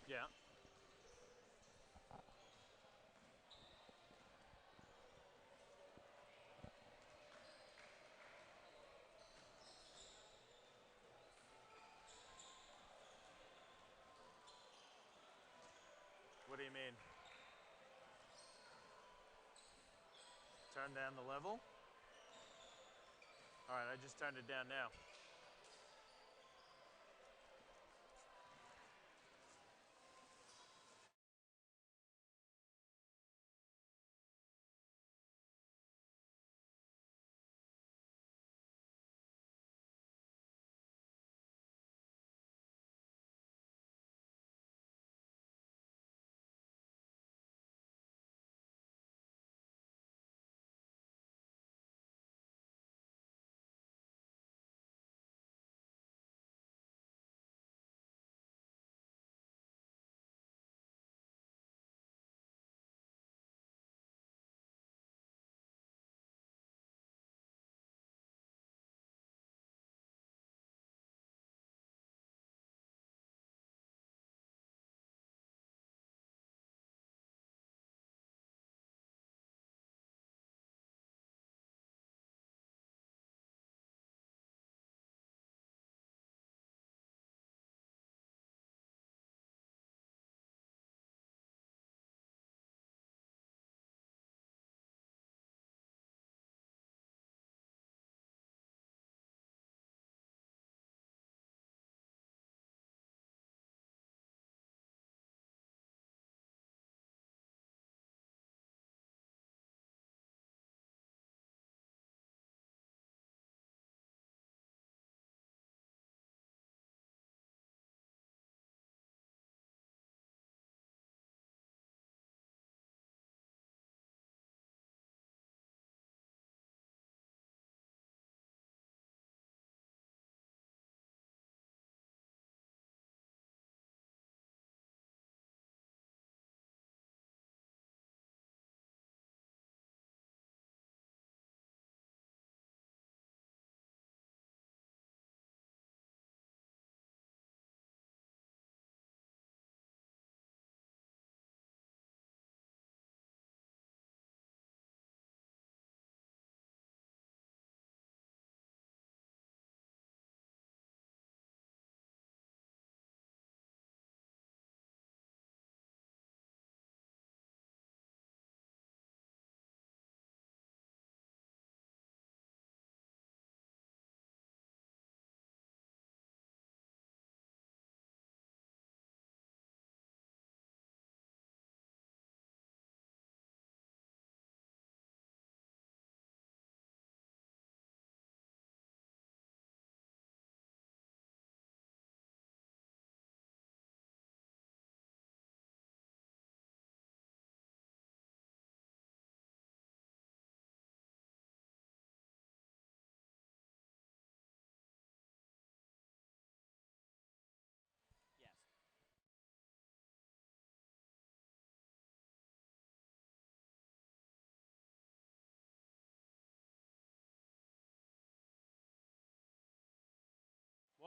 Yeah. What do you mean? Turn down the level? All right, I just turned it down now.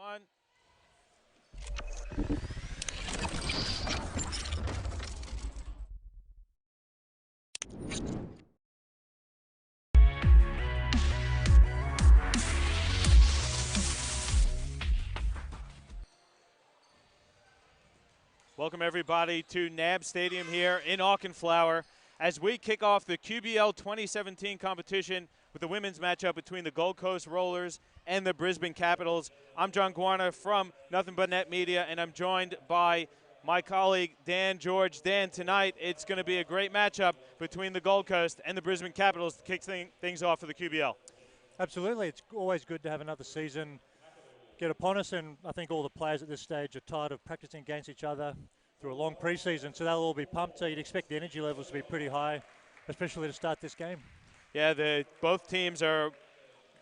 One. Welcome everybody to NAB Stadium here in Auchenflower as we kick off the QBL 2017 competition with the women's matchup between the Gold Coast Rollers and the Brisbane Capitals. I'm John Guarna from Nothing But Net Media, and I'm joined by my colleague Dan George. Dan, tonight it's going to be a great matchup between the Gold Coast and the Brisbane Capitals to kick things off for the QBL. Absolutely. It's always good to have another season get upon us, and I think all the players at this stage are tired of practicing against each other through a long preseason, so they'll all be pumped. So you'd expect the energy levels to be pretty high, especially to start this game. Yeah, both teams are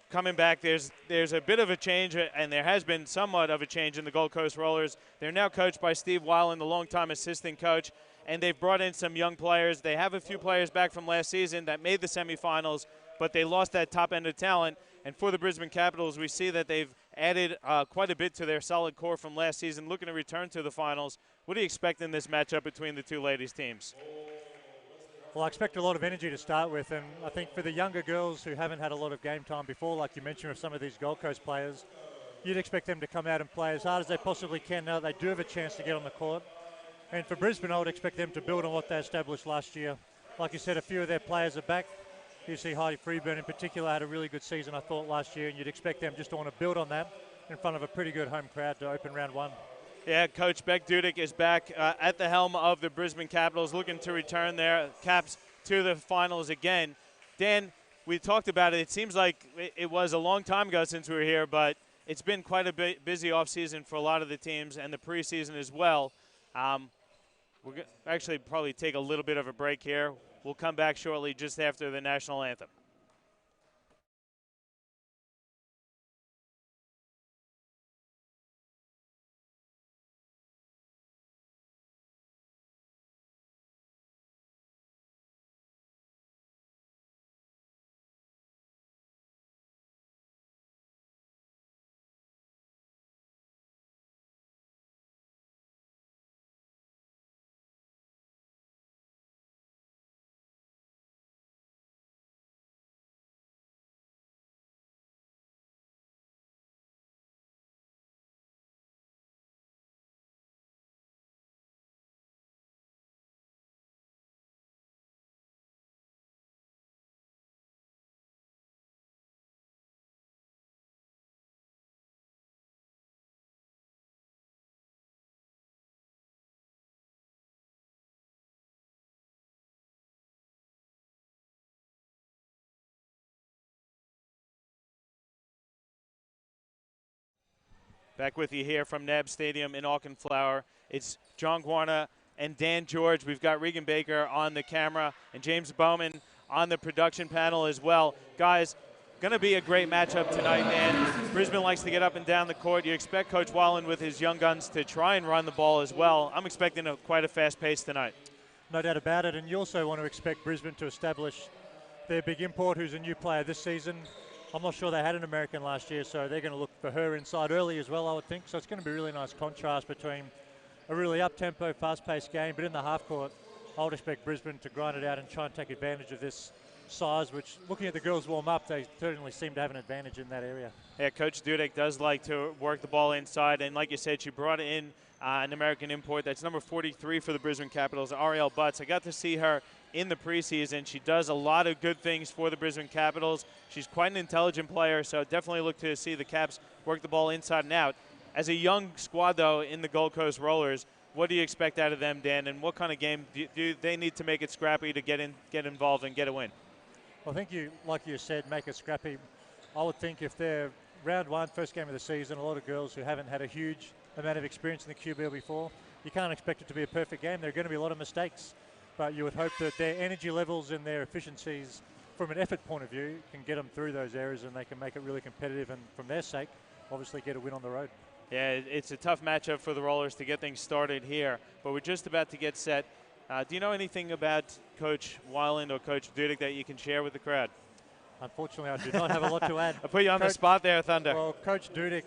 coming back. There's a bit of a change, and there has been somewhat of a change in the Gold Coast Rollers. They're now coached by Steve Weiland, the longtime assistant coach, and they've brought in some young players. They have a few players back from last season that made the semifinals, but they lost that top end of talent. And for the Brisbane Capitals, we see that they've added quite a bit to their solid core from last season, looking to return to the finals. What do you expect in this matchup between the two ladies' teams? Well, I expect a lot of energy to start with, and I think for the younger girls who haven't had a lot of game time before, like you mentioned with some of these Gold Coast players, you'd expect them to come out and play as hard as they possibly can now that they do have a chance to get on the court. And for Brisbane, I would expect them to build on what they established last year. Like you said, a few of their players are back. You see Heidi Freeburn in particular had a really good season, I thought, last year, and you'd expect them just to want to build on that in front of a pretty good home crowd to open round one. Yeah, Coach Beck Dudek is back at the helm of the Brisbane Capitals, looking to return their Caps to the finals again. Dan, we talked about it. It seems like it was a long time ago since we were here, but it's been quite a bit busy offseason for a lot of the teams and the preseason as well. We're going to actually probably take a little bit of a break here. We'll come back shortly just after the national anthem. Back with you here from NAB Stadium in Auchenflower. It's John Guarna and Dan George. We've got Regan Baker on the camera and James Bowman on the production panel as well. Guys, going to be a great matchup tonight, man. Brisbane likes to get up and down the court. You expect Coach Wallen with his young guns to try and run the ball as well. I'm expecting quite a fast pace tonight. No doubt about it, and you also want to expect Brisbane to establish their big import, who's a new player this season. I'm not sure they had an American last year, so they're going to look for her inside early as well, I would think. So it's going to be a really nice contrast between a really up-tempo, fast-paced game, but in the half-court, I would expect Brisbane to grind it out and try and take advantage of this size, which, looking at the girls warm up, they certainly seem to have an advantage in that area. Yeah, Coach Dudek does like to work the ball inside, and like you said, she brought in an American import. That's number 43 for the Brisbane Capitals, Ariel Butts. I got to see her in the preseason. She does a lot of good things for the Brisbane Capitals. She's quite an intelligent player, so definitely look to see the Caps work the ball inside and out. As a young squad, though, in the Gold Coast Rollers, what do you expect out of them, Dan, and what kind of game do they need to make it scrappy to get involved and get a win? Well, I think you, like you said, make it scrappy. I would think if they're round one, first game of the season, a lot of girls who haven't had a huge amount of experience in the QBL before, you can't expect it to be a perfect game. There are going to be a lot of mistakes, but you would hope that their energy levels and their efficiencies from an effort point of view can get them through those areas and they can make it really competitive and, from their sake, obviously get a win on the road. Yeah, it's a tough matchup for the Rollers to get things started here, but we're just about to get set. Do you know anything about Coach Weiland or Coach Dudek that you can share with the crowd? Unfortunately, I do not have a lot to add. I put you on the spot there, Thunder. Well, Coach Dudek,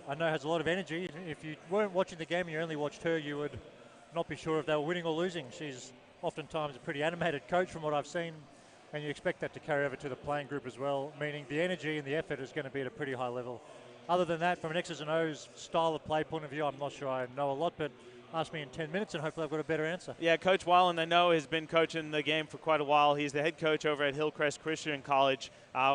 I know, has a lot of energy. If you weren't watching the game and you only watched her, you would not be sure if they were winning or losing. She's oftentimes a pretty animated coach from what I've seen, and you expect that to carry over to the playing group as well, meaning the energy and the effort is going to be at a pretty high level. Other than that, from an X's and O's style of play point of view, I'm not sure I know a lot, but ask me in 10 minutes and hopefully I've got a better answer. Yeah, Coach Weiland, I know, has been coaching the game for quite a while. He's the head coach over at Hillcrest Christian College.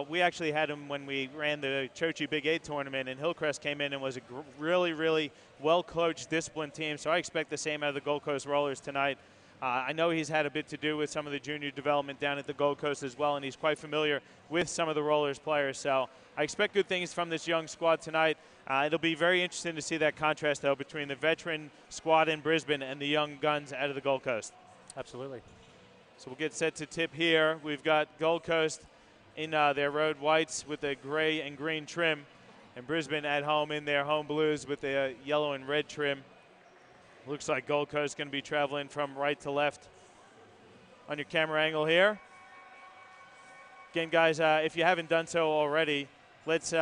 We actually had him when we ran the Chochi Big 8 tournament, and Hillcrest came in and was a really, really well-coached, disciplined team, so I expect the same out of the Gold Coast Rollers tonight. I know he's had a bit to do with some of the junior development down at the Gold Coast as well, and he's quite familiar with some of the Rollers players. So I expect good things from this young squad tonight. It'll be very interesting to see that contrast, though, between the veteran squad in Brisbane and the young guns out of the Gold Coast. Absolutely. So we'll get set to tip here. We've got Gold Coast in their road whites with a gray and green trim, and Brisbane at home in their home blues with the yellow and red trim. Looks like Gold Coast going to be traveling from right to left on your camera angle here. Again, guys, if you haven't done so already, let's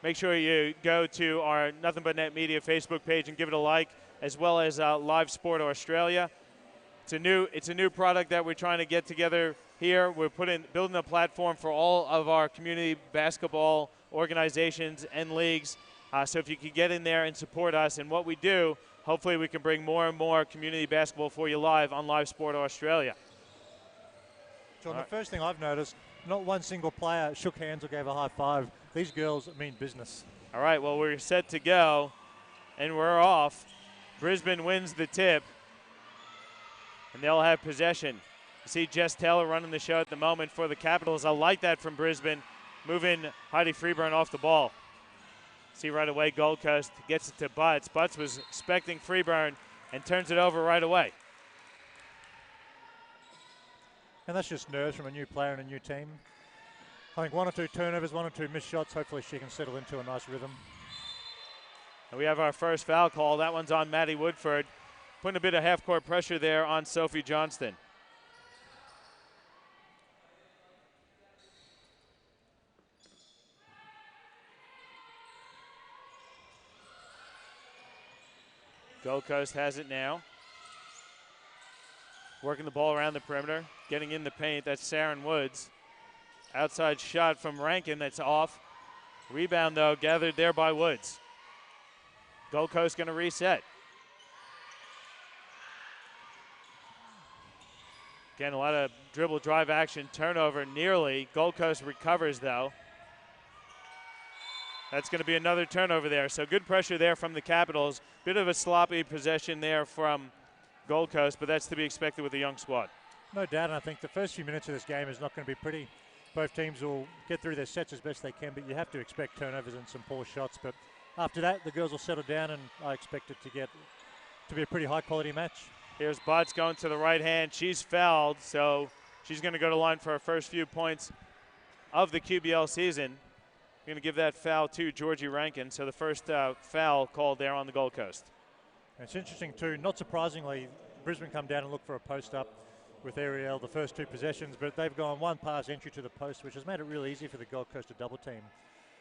make sure you go to our Nothing But Net Media Facebook page and give it a like, as well as Live Sport Australia. It's a new product that we're trying to get together here. We're building a platform for all of our community basketball organizations and leagues. So if you could get in there and support us and what we do, hopefully we can bring more and more community basketball for you live on Live Sport Australia. John, the first thing I've noticed, not one single player shook hands or gave a high five. These girls mean business. All right, well, we're set to go, and we're off. Brisbane wins the tip, and they'll have possession. You see Jess Taylor running the show at the moment for the Capitals. I like that from Brisbane, moving Heidi Freeburn off the ball. See right away Gold Coast gets it to Butts. Butts was expecting Freeburn and turns it over right away. And that's just nerves from a new player and a new team. I think 1 or 2 turnovers, 1 or 2 missed shots. Hopefully she can settle into a nice rhythm. And we have our first foul call. That one's on Maddie Woodford, putting a bit of half-court pressure there on Sophie Johnston. Gold Coast has it now. Working the ball around the perimeter, getting in the paint. That's Saren Woods. Outside shot from Rankin that's off. Rebound, though, gathered there by Woods. Gold Coast going to reset. Again, a lot of dribble drive action, turnover nearly. Gold Coast recovers, though. That's going to be another turnover there. So good pressure there from the Capitals. Bit of a sloppy possession there from Gold Coast, but that's to be expected with a young squad. No doubt, and I think the first few minutes of this game is not going to be pretty. Both teams will get through their sets as best they can, but you have to expect turnovers and some poor shots. But after that, the girls will settle down, and I expect it to be a pretty high-quality match. Here's Butts going to the right hand. She's fouled, so she's going to go to line for her first few points of the QBL season. We're going to give that foul to Georgie Rankin, so the first foul called there on the Gold Coast. And it's interesting, too. Not surprisingly, Brisbane come down and look for a post-up with Ariel the first 2 possessions, but they've gone 1 pass entry to the post, which has made it really easy for the Gold Coast to double team.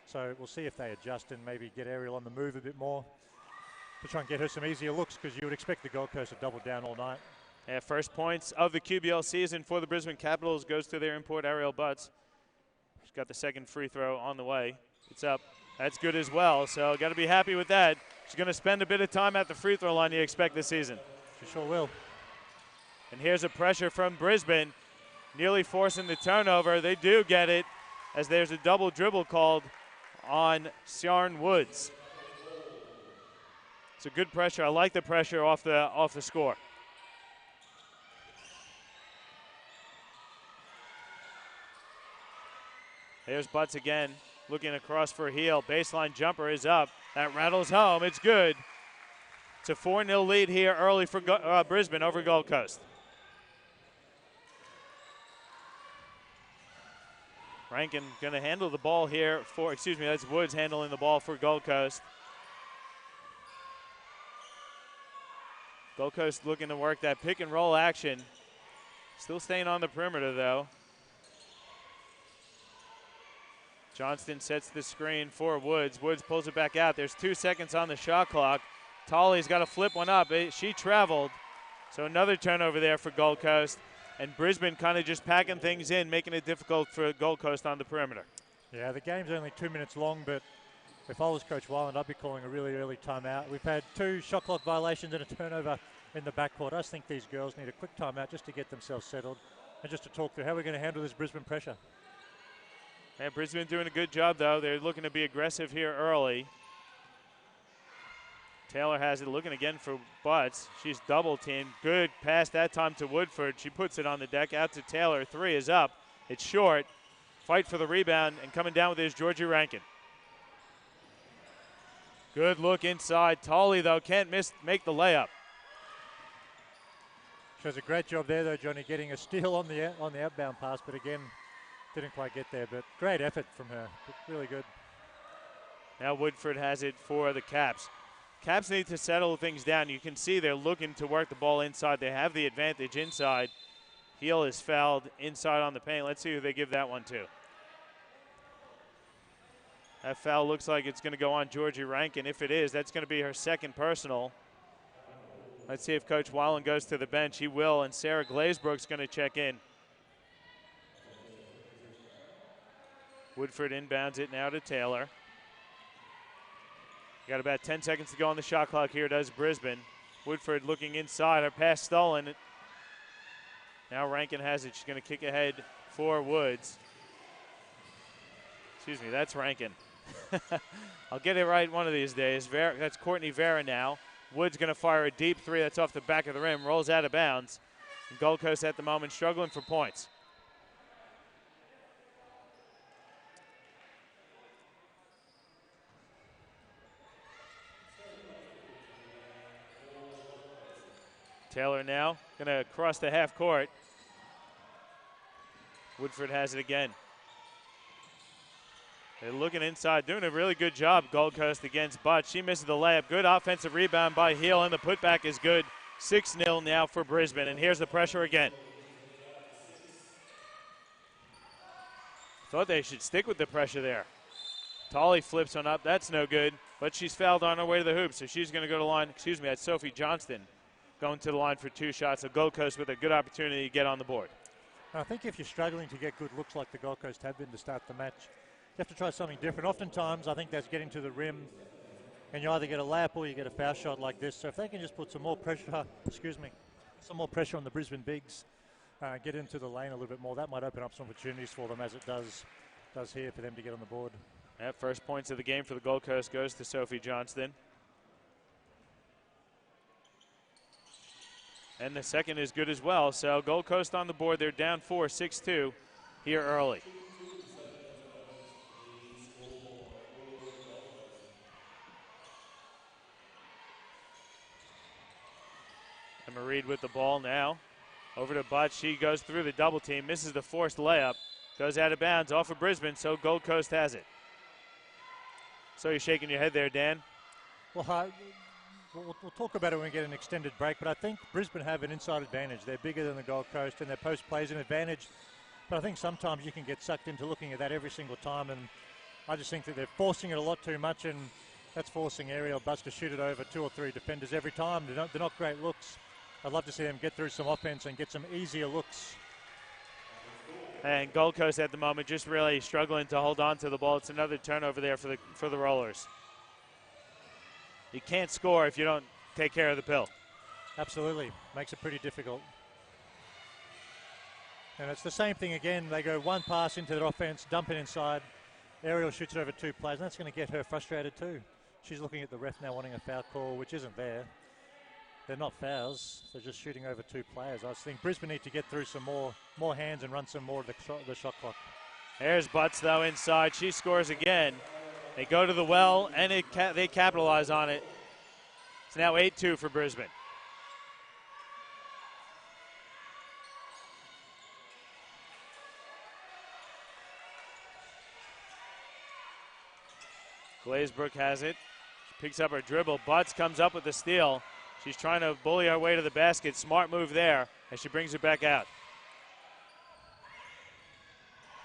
So we'll see if they adjust and maybe get Ariel on the move a bit more to try and get her some easier looks, because you would expect the Gold Coast to double down all night. Yeah, first points of the QBL season for the Brisbane Capitals goes to their import Ariel Butts. She's got the second free throw on the way. It's up. That's good as well, so got to be happy with that. She's going to spend a bit of time at the free throw line, you expect this season. She sure will. And here's a pressure from Brisbane, nearly forcing the turnover. They do get it, as there's a double dribble called on Saren Woods. It's a good pressure. I like the pressure off the score. There's Butts again, looking across for Heel. Baseline jumper is up. That rattles home. It's good. It's a 4-0 lead here early for Brisbane over Gold Coast. Rankin going to handle the ball here that's Woods handling the ball for Gold Coast. Gold Coast looking to work that pick and roll action. Still staying on the perimeter, though. Johnston sets the screen for Woods. Woods pulls it back out. There's 2 seconds on the shot clock. Tolley's got to flip one up. She traveled. So another turnover there for Gold Coast. And Brisbane kind of just packing things in, making it difficult for Gold Coast on the perimeter. Yeah, the game's only 2 minutes long, but if I was Coach Weiland, I'd be calling a really early timeout. We've had 2 shot clock violations and a turnover in the backcourt. I just think these girls need a quick timeout just to get themselves settled and just to talk through how we're going to handle this Brisbane pressure. Yeah, Brisbane doing a good job, though. They're looking to be aggressive here early. Taylor has it, looking again for Butts. She's double teamed. Good pass that time to Woodford. She puts it on the deck, out to Taylor. 3 is up. It's short. Fight for the rebound, and coming down with it is Georgie Rankin. Good look inside. Tolley, though, can't make the layup. She does a great job there, though, Johnny, getting a steal on the outbound pass, but again, didn't quite get there. But great effort from her. Really good. Now Woodford has it for the Caps. Caps need to settle things down. You can see they're looking to work the ball inside. They have the advantage inside. Heel is fouled inside on the paint. Let's see who they give that one to. That foul looks like it's going to go on Georgie Rankin. If it is, that's going to be her second personal. Let's see if Coach Wallen goes to the bench. He will, and Sarah Glazebrook's going to check in. Woodford inbounds it now to Taylor. Got about 10 seconds to go on the shot clock here, does Brisbane. Woodford looking inside, her pass stolen. Now Rankin has it. She's going to kick ahead for Woods. Excuse me, that's Rankin. I'll get it right one of these days. That's Courtney Vera now. Woods going to fire a deep three that's off the back of the rim, rolls out of bounds. And Gold Coast at the moment struggling for points. Taylor now going to cross the half court. Woodford has it again. They're looking inside, doing a really good job, Gold Coast against Butt. She misses the layup. Good offensive rebound by Heel, and the putback is good. 6-0 now for Brisbane, and here's the pressure again. Thought they should stick with the pressure there. Tolley flips one up. That's no good, but she's fouled on her way to the hoop, so she's going to go to the line. Excuse me, that's Sophie Johnston going to the line for 2 shots. So Gold Coast with a good opportunity to get on the board. I think if you're struggling to get good looks like the Gold Coast have been to start the match, you have to try something different. Oftentimes, I think that's getting to the rim, and you either get a layup or you get a foul shot like this. So if they can just put some more pressure, some more pressure on the Brisbane bigs, get into the lane a little bit more, that might open up some opportunities for them, as it does here for them to get on the board. That first points of the game for the Gold Coast goes to Sophie Johnston. And the second is good as well. So Gold Coast on the board. They're down 4, 6-2 here early. Emma Reed with the ball now. Over to Butt. She goes through the double team, misses the forced layup, goes out of bounds off of Brisbane, so Gold Coast has it. So you're shaking your head there, Dan? Well, we'll talk about it when we get an extended break, but I think Brisbane have an inside advantage. They're bigger than the Gold Coast, and their post plays an advantage. But I think sometimes you can get sucked into looking at that every single time, and I just think that they're forcing it a lot too much, and that's forcing Ariel Butts to shoot it over 2 or 3 defenders every time. They're not great looks. I'd love to see them get through some offense and get some easier looks. And Gold Coast at the moment just really struggling to hold on to the ball. It's another turnover there for the Rollers. You can't score if you don't take care of the pill. Absolutely. Makes it pretty difficult. And it's the same thing again. They go one pass into their offense, dump it inside. Ariel shoots it over 2 players, and that's going to get her frustrated too. She's looking at the ref now wanting a foul call, which isn't there. They're not fouls. They're just shooting over 2 players. I just think Brisbane need to get through some more hands and run some more of the shot clock. There's Butts, though, inside. She scores again. They go to the well, and they capitalize on it. It's now 8-2 for Brisbane. Glazebrook has it. She picks up her dribble. Butts comes up with the steal. She's trying to bully her way to the basket. Smart move there as she brings it back out.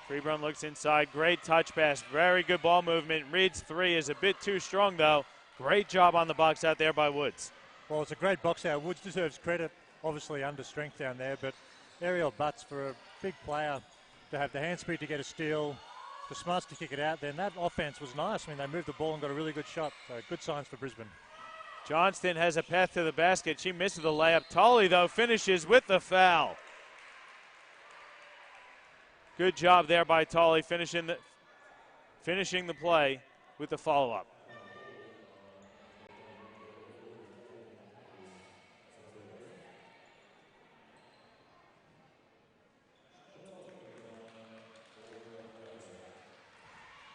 Freeburn looks inside. Great touch pass. Very good ball movement. Reed's 3 is a bit too strong, though. Great job on the box out there by Woods. Well, it's a great box out. Woods deserves credit. Obviously under strength down there, but Ariel Butts, for a big player to have the hand speed to get a steal, the smarts to kick it out, then that offense was nice. I mean, they moved the ball and got a really good shot. So good signs for Brisbane. Johnston has a path to the basket. She misses the layup. Tolley, though, finishes with the foul. Good job there by Tolley, finishing the play with the follow-up.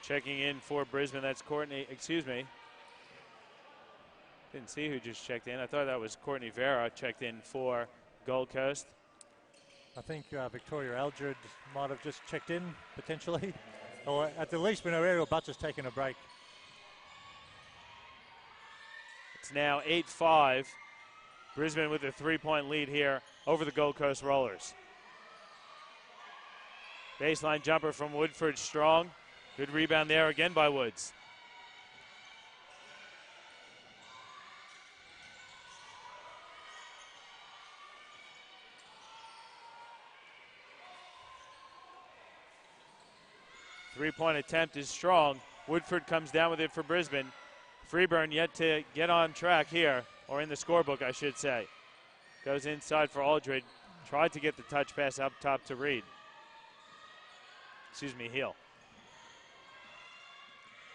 Checking in for Brisbane, that's Courtney, excuse me. Didn't see who just checked in. I thought that was Courtney Vera checked in for Gold Coast. I think Victoria Eldred might have just checked in, potentially. Or at the least, we know Ariel Butts has taken a break. It's now 8-5. Brisbane with a 3-point lead here over the Gold Coast Rollers. Baseline jumper from Woodford, strong. Good rebound there again by Woods. Three-point attempt is strong. Woodford comes down with it for Brisbane. Freeburn yet to get on track here, or in the scorebook, I should say. Goes inside for Aldred. Tried to get the touch pass up top to Reed. Heel.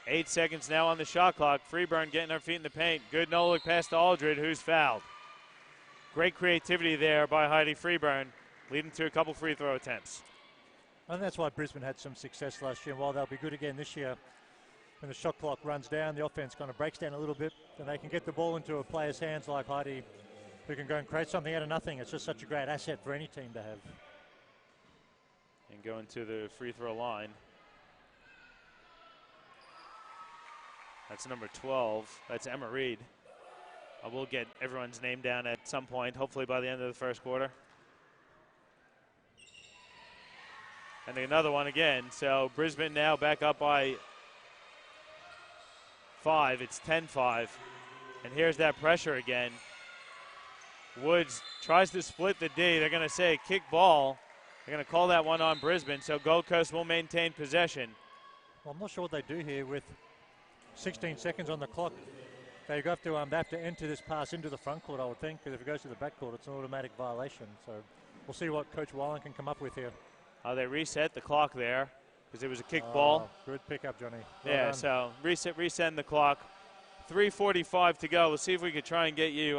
8 seconds now on the shot clock. Freeburn getting her feet in the paint. Good no-look pass to Aldred, who's fouled. Great creativity there by Heidi Freeburn, leading to a couple free throw attempts. And that's why Brisbane had some success last year. And while they'll be good again this year, when the shot clock runs down, the offense kind of breaks down a little bit, and they can get the ball into a player's hands like Heidi, who can go and create something out of nothing. It's just such a great asset for any team to have. And going to the free throw line. That's number 12. That's Emma Reed. I will get everyone's name down at some point, hopefully by the end of the first quarter. And another one again. So Brisbane now back up by 5. It's 10-5. And here's that pressure again. Woods tries to split the D. They're going to say kick ball. They're going to call that one on Brisbane, so Gold Coast will maintain possession. Well, I'm not sure what they do here with 16 seconds on the clock. They have to enter this pass into the front court, I would think, because if it goes to the back court, it's an automatic violation. So we'll see what Coach Weiland can come up with here. They reset the clock there because it was a kick ball. Good pickup, Johnny. Well done. So reset the clock. 3:45 to go. We'll see if we could try and get you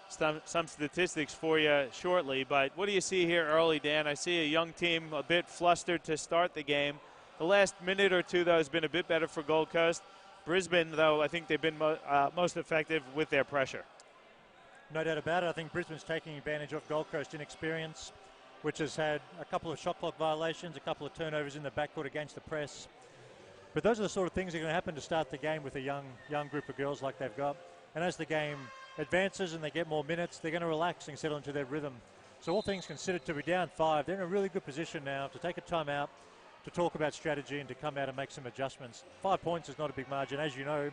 some statistics for you shortly. But what do you see here early, Dan? I see a young team a bit flustered to start the game. The last minute or two, though, has been a bit better for Gold Coast. Brisbane, though, I think they've been most effective with their pressure. No doubt about it. I think Brisbane's taking advantage of Gold Coast inexperience, which has had a couple of shot clock violations, a couple of turnovers in the backcourt against the press. But those are the sort of things that are going to happen to start the game with a young group of girls like they've got. And as the game advances and they get more minutes, they're going to relax and settle into their rhythm. So all things considered, to be down 5, they're in a really good position now to take a timeout, to talk about strategy and to come out and make some adjustments. 5 points is not a big margin, as you know,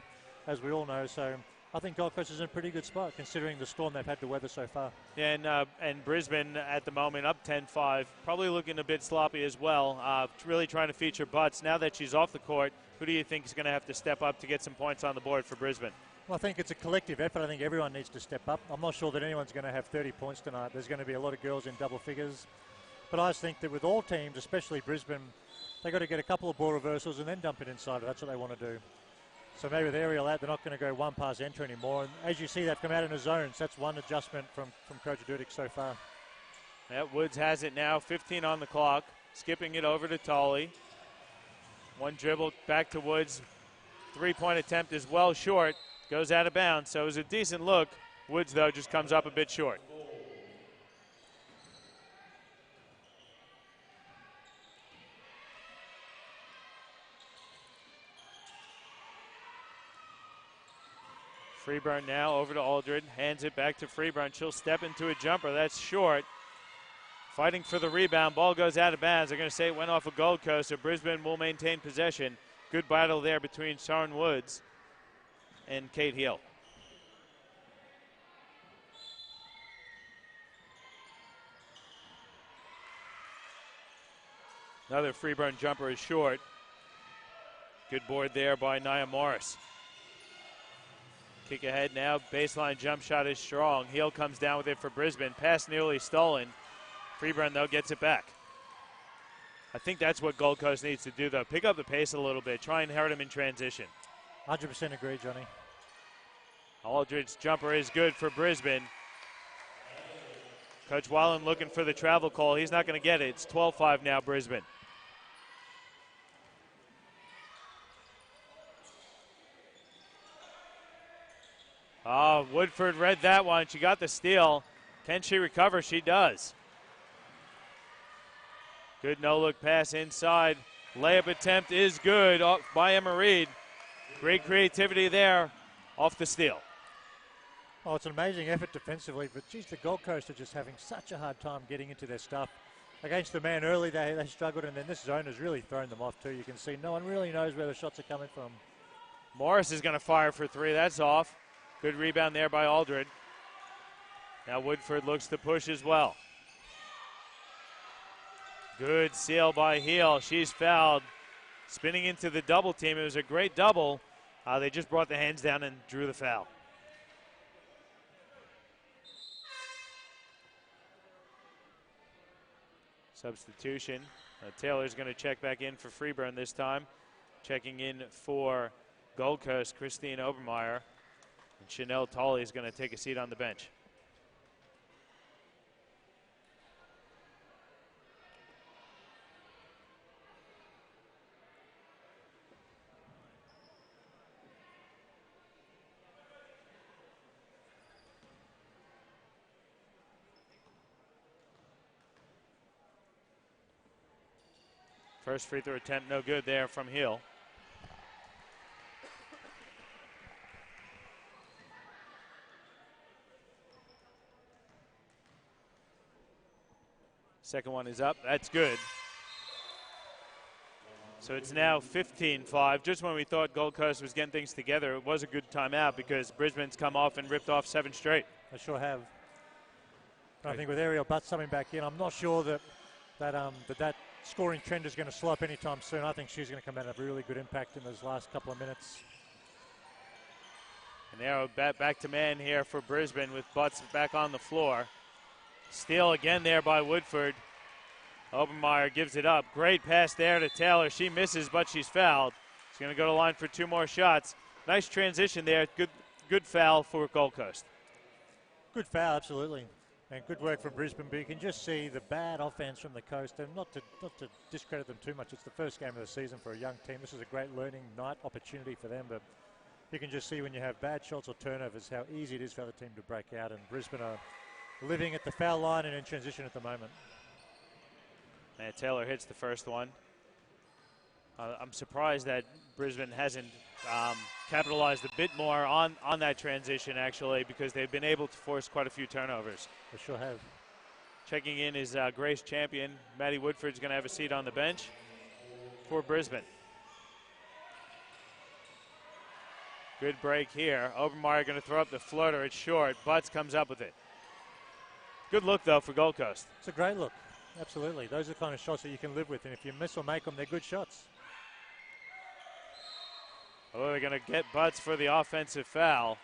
as we all know. So I think Gold Coast is in a pretty good spot considering the storm they've had to weather so far. Yeah, and Brisbane at the moment up 10-5, probably looking a bit sloppy as well, really trying to feature Butts. Now that she's off the court, who do you think is going to have to step up to get some points on the board for Brisbane? Well, I think it's a collective effort. I think everyone needs to step up. I'm not sure that anyone's going to have 30 points tonight. There's going to be a lot of girls in double figures. But I just think that with all teams, especially Brisbane, they've got to get a couple of ball reversals and then dump it inside. That's what they want to do. So maybe with aerial out, they're not going to go one pass enter anymore. And as you see, they've come out in a zone. So that's one adjustment from Coach Dudick so far. Yeah, Woods has it now, 15 on the clock. Skipping it over to Tolley. One dribble back to Woods. Three-point attempt is well short. Goes out of bounds, so it was a decent look. Woods, though, just comes up a bit short. Freeburn now over to Aldred. Hands it back to Freeburn. She'll step into a jumper. That's short. Fighting for the rebound. Ball goes out of bounds. They're going to say it went off of Gold Coast, so Brisbane will maintain possession. Good battle there between Sharon Woods and Kate Heel. Another Freeburn jumper is short. Good board there by Nia Morris. Kick ahead now. Baseline jump shot is strong. Heel comes down with it for Brisbane. Pass nearly stolen. Freeburn, though, gets it back. I think that's what Gold Coast needs to do, though. Pick up the pace a little bit. Try and hurt him in transition. 100% agree, Johnny. Aldridge's jumper is good for Brisbane. Coach Wallen looking for the travel call. He's not going to get it. It's 12-5 now, Brisbane. Woodford read that one. She got the steal. Can she recover? She does. Good no-look pass inside. Layup attempt is good by Emma Reed. Great creativity there off the steal. Oh, it's an amazing effort defensively, but geez, the Gold Coast are just having such a hard time getting into their stuff. against the man early, they struggled, and then this zone has really thrown them off too. You can see no one really knows where the shots are coming from. Morris is going to fire for three. That's off. Good rebound there by Aldred. Now Woodford looks to push as well. Good seal by Heel. She's fouled. Spinning into the double team. It was a great double. They just brought the hands down and drew the foul. Substitution. Taylor's going to check back in for Freeburn this time. Checking in for Gold Coast, Christine Obermeyer. And Chanel Tolley is going to take a seat on the bench. First free throw attempt, no good there from Hill. Second one is up, that's good. So it's now 15-5. Just when we thought Gold Coast was getting things together, it was a good timeout because Brisbane's come off and ripped off 7 straight. They sure have. I think with Ariel Butts coming back in, I'm not sure that scoring trend is going to slow up anytime soon. I think she's going to come out and have a really good impact in those last couple of minutes. And now back to man here for Brisbane with Butts back on the floor. Steal again there by Woodford. Obermeyer gives it up. Great pass there to Taylor. She misses, but she's fouled. She's going to go to the line for 2 more shots. Nice transition there. Good foul for Gold Coast. Good foul, absolutely. And good work from Brisbane, but you can just see the bad offense from the Coast. And not to discredit them too much, it's the first game of the season for a young team. This is a great learning night opportunity for them, but you can just see when you have bad shots or turnovers how easy it is for the other team to break out. And Brisbane are living at the foul line and in transition at the moment. And Taylor hits the first one. I'm surprised that Brisbane hasn't capitalized a bit more on that transition, actually, because they've been able to force quite a few turnovers. They sure have. Checking in is Grace Champion. Maddie Woodford's going to have a seat on the bench for Brisbane. Good break here. Obermeyer going to throw up the floater. It's short. Butts comes up with it. Good look, though, for Gold Coast. It's a great look. Absolutely. Those are the kind of shots that you can live with, and if you miss or make them, they're good shots. Oh, they're going to get Butts for the offensive foul.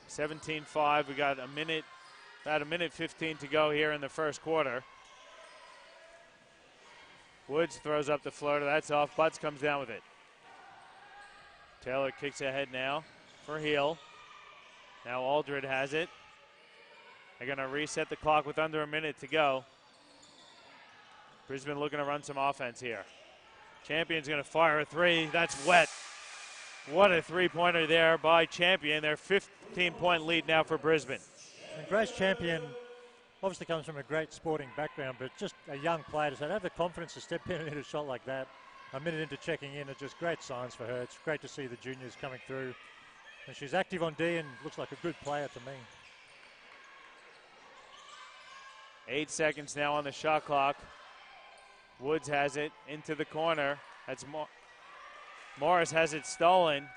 (17-5). We got about a minute 15 to go here in the first quarter. Woods throws up the floater. That's off. Butts comes down with it. Taylor kicks ahead now for Heel. Now Aldred has it. They're going to reset the clock with under a minute to go. Brisbane looking to run some offense here. Champion's going to fire a three. That's wet. What a three-pointer there by Champion. Their 15-point lead now for Brisbane. And Grace Champion obviously comes from a great sporting background, but just a young player to have the confidence to step in and hit a shot like that. A minute into checking in, it's just great signs for her. It's great to see the juniors coming through. And she's active on D and looks like a good player to me. 8 seconds now on the shot clock. Woods has it into the corner. That's Morris has it stolen.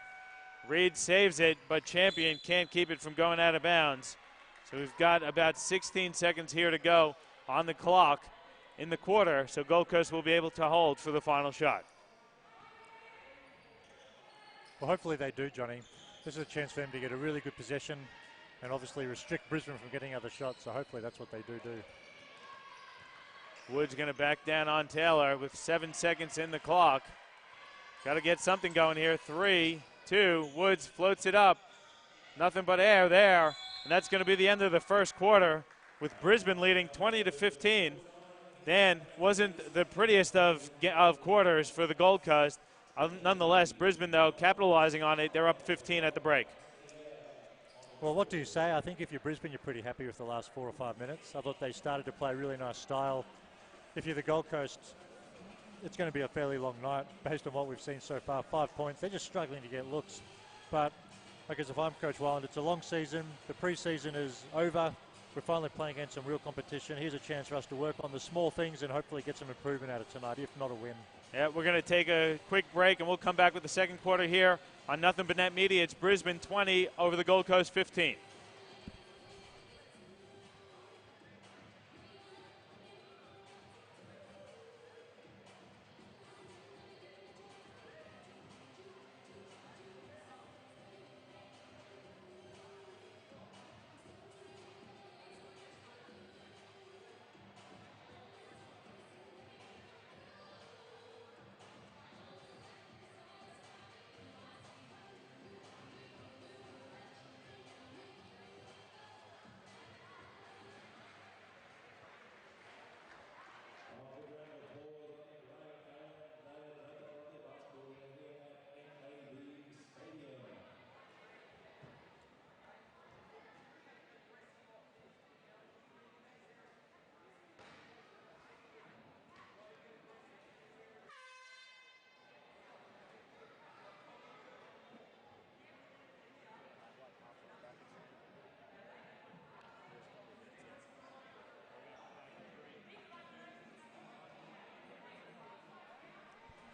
Reed saves it, but Champion can't keep it from going out of bounds. So we've got about 16 seconds here to go on the clock in the quarter, so Gold Coast will be able to hold for the final shot. Well, hopefully they do, Johnny. This is a chance for them to get a really good possession and obviously restrict Brisbane from getting other shots, so hopefully that's what they do. Woods going to back down on Taylor with 7 seconds in the clock. Got to get something going here. 3, 2, Woods floats it up. Nothing but air there, and that's going to be the end of the first quarter with Brisbane leading 20-15. Dan, wasn't the prettiest of quarters for the Gold Coast. Nonetheless, Brisbane, though, capitalizing on it. They're up 15 at the break. Well, what do you say? I think if you're Brisbane, you're pretty happy with the last 4 or 5 minutes. I thought they started to play really nice style. If you're the Gold Coast, it's going to be a fairly long night based on what we've seen so far. 5 points. They're just struggling to get looks. But I guess if I'm Coach Wyland, it's a long season. The pre-season is over. We're finally playing against some real competition. Here's a chance for us to work on the small things and hopefully get some improvement out of tonight, if not a win. Yeah, we're going to take a quick break, and we'll come back with the second quarter here on Nothing But Net Media. It's Brisbane 20 over the Gold Coast 15.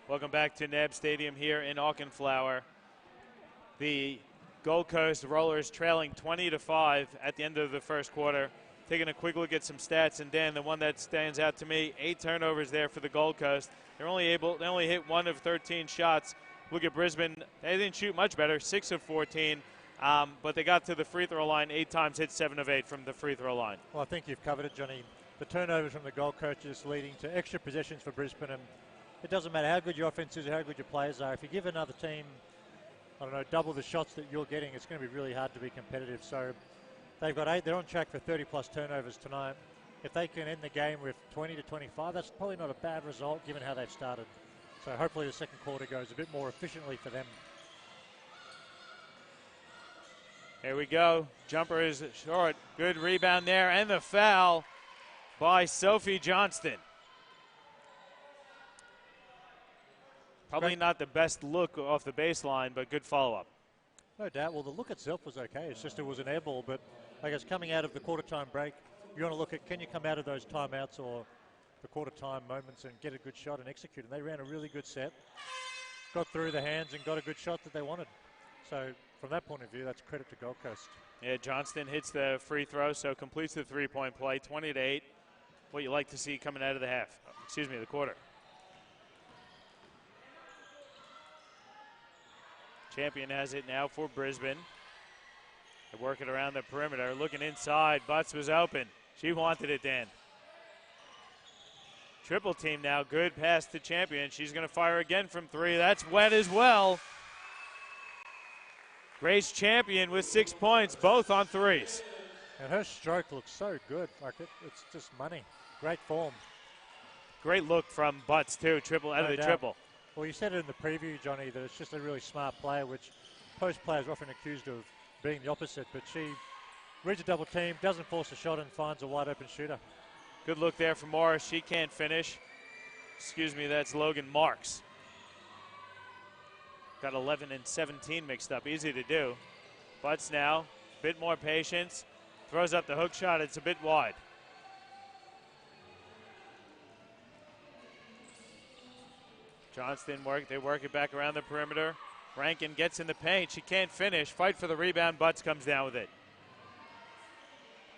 Welcome back to NAB Stadium here in Auchenflower. The Gold Coast Rollers trailing 20-5 at the end of the first quarter. Taking a quick look at some stats, and Dan, the one that stands out to me, 8 turnovers there for the Gold Coast. They only hit 1 of 13 shots. Look at Brisbane, they didn't shoot much better, 6 of 14, but they got to the free throw line 8 times, hit 7 of 8 from the free throw line. Well, I think you've covered it, Johnny. The turnovers from the Gold Coast is leading to extra possessions for Brisbane, and it doesn't matter how good your offense is or how good your players are. If you give another team, I don't know, double the shots that you're getting, it's going to be really hard to be competitive. So they've got 8. They're on track for 30-plus turnovers tonight. If they can end the game with 20 to 25, that's probably not a bad result given how they've started. So hopefully the second quarter goes a bit more efficiently for them. Here we go. Jumper is short. Good rebound there, and the foul by Sophie Johnston. Probably not the best look off the baseline, but good follow-up. No doubt. Well, the look itself was okay. It's just it was an air ball. But I guess coming out of the quarter-time break, you want to look at can you come out of those timeouts or the quarter-time moments and get a good shot and execute. And they ran a really good set, got through the hands and got a good shot that they wanted. So from that point of view, that's credit to Gold Coast. Yeah, Johnston hits the free throw, so completes the three-point play, 20-8. What you like to see coming out of the quarter. Champion has it now for Brisbane. They work it around the perimeter. Looking inside. Butts was open. She wanted it, Dan. Triple team now. Good pass to Champion. She's going to fire again from 3. That's wet as well. Grace Champion with 6 points, both on 3s. And her stroke looks so good. It's just money. Great form. Great look from Butts, too. Triple. Well, you said it in the preview, Johnny, that it's just a really smart player, which post players are often accused of being the opposite. But she reads a double team, doesn't force a shot, and finds a wide open shooter. Good look there from Morris. She can't finish. That's Logan Marks. Got 11 and 17 mixed up. Easy to do. Butts now, a bit more patience. Throws up the hook shot. It's a bit wide. Johnston they work it back around the perimeter. Rankin gets in the paint. She can't finish. Fight for the rebound. Butts comes down with it.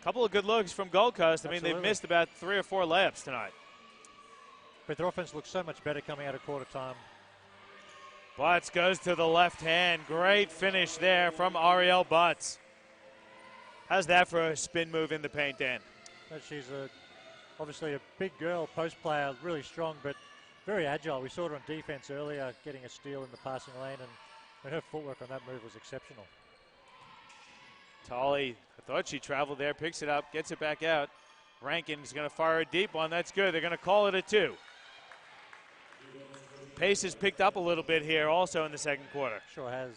Couple of good looks from Gold Coast. Absolutely. They've missed about 3 or 4 layups tonight. But their offense looks so much better coming out of quarter time. Butts goes to the left hand. Great finish there from Ariel Butts. How's that for a spin move in the paint, Dan? She's obviously a big girl, post player, really strong, but very agile. We saw her on defense earlier, getting a steal in the passing lane, and her footwork on that move was exceptional. Tolley, I thought she traveled there, picks it up, gets it back out. Rankin's going to fire a deep one. That's good. They're going to call it a 2. Pace has picked up a little bit here also in the second quarter. Sure has.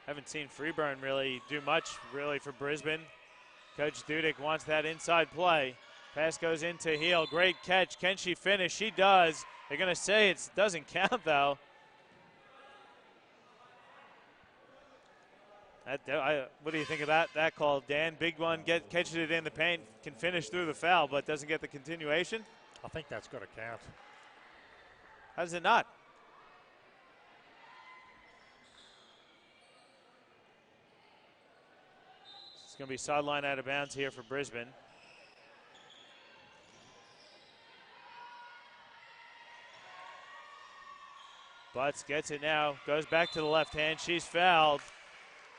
Haven't seen Freeburn really do much, really, for Brisbane. Coach Dudek wants that inside play. Pass goes into Heel. Great catch. Can she finish? She does. They're going to say it doesn't count, though. What do you think about that call, Dan? Big one, catches it in the paint, can finish through the foul, but doesn't get the continuation? I think that's got to count. How does it not? It's going to be sideline out of bounds here for Brisbane. Butts gets it now, goes back to the left hand. She's fouled.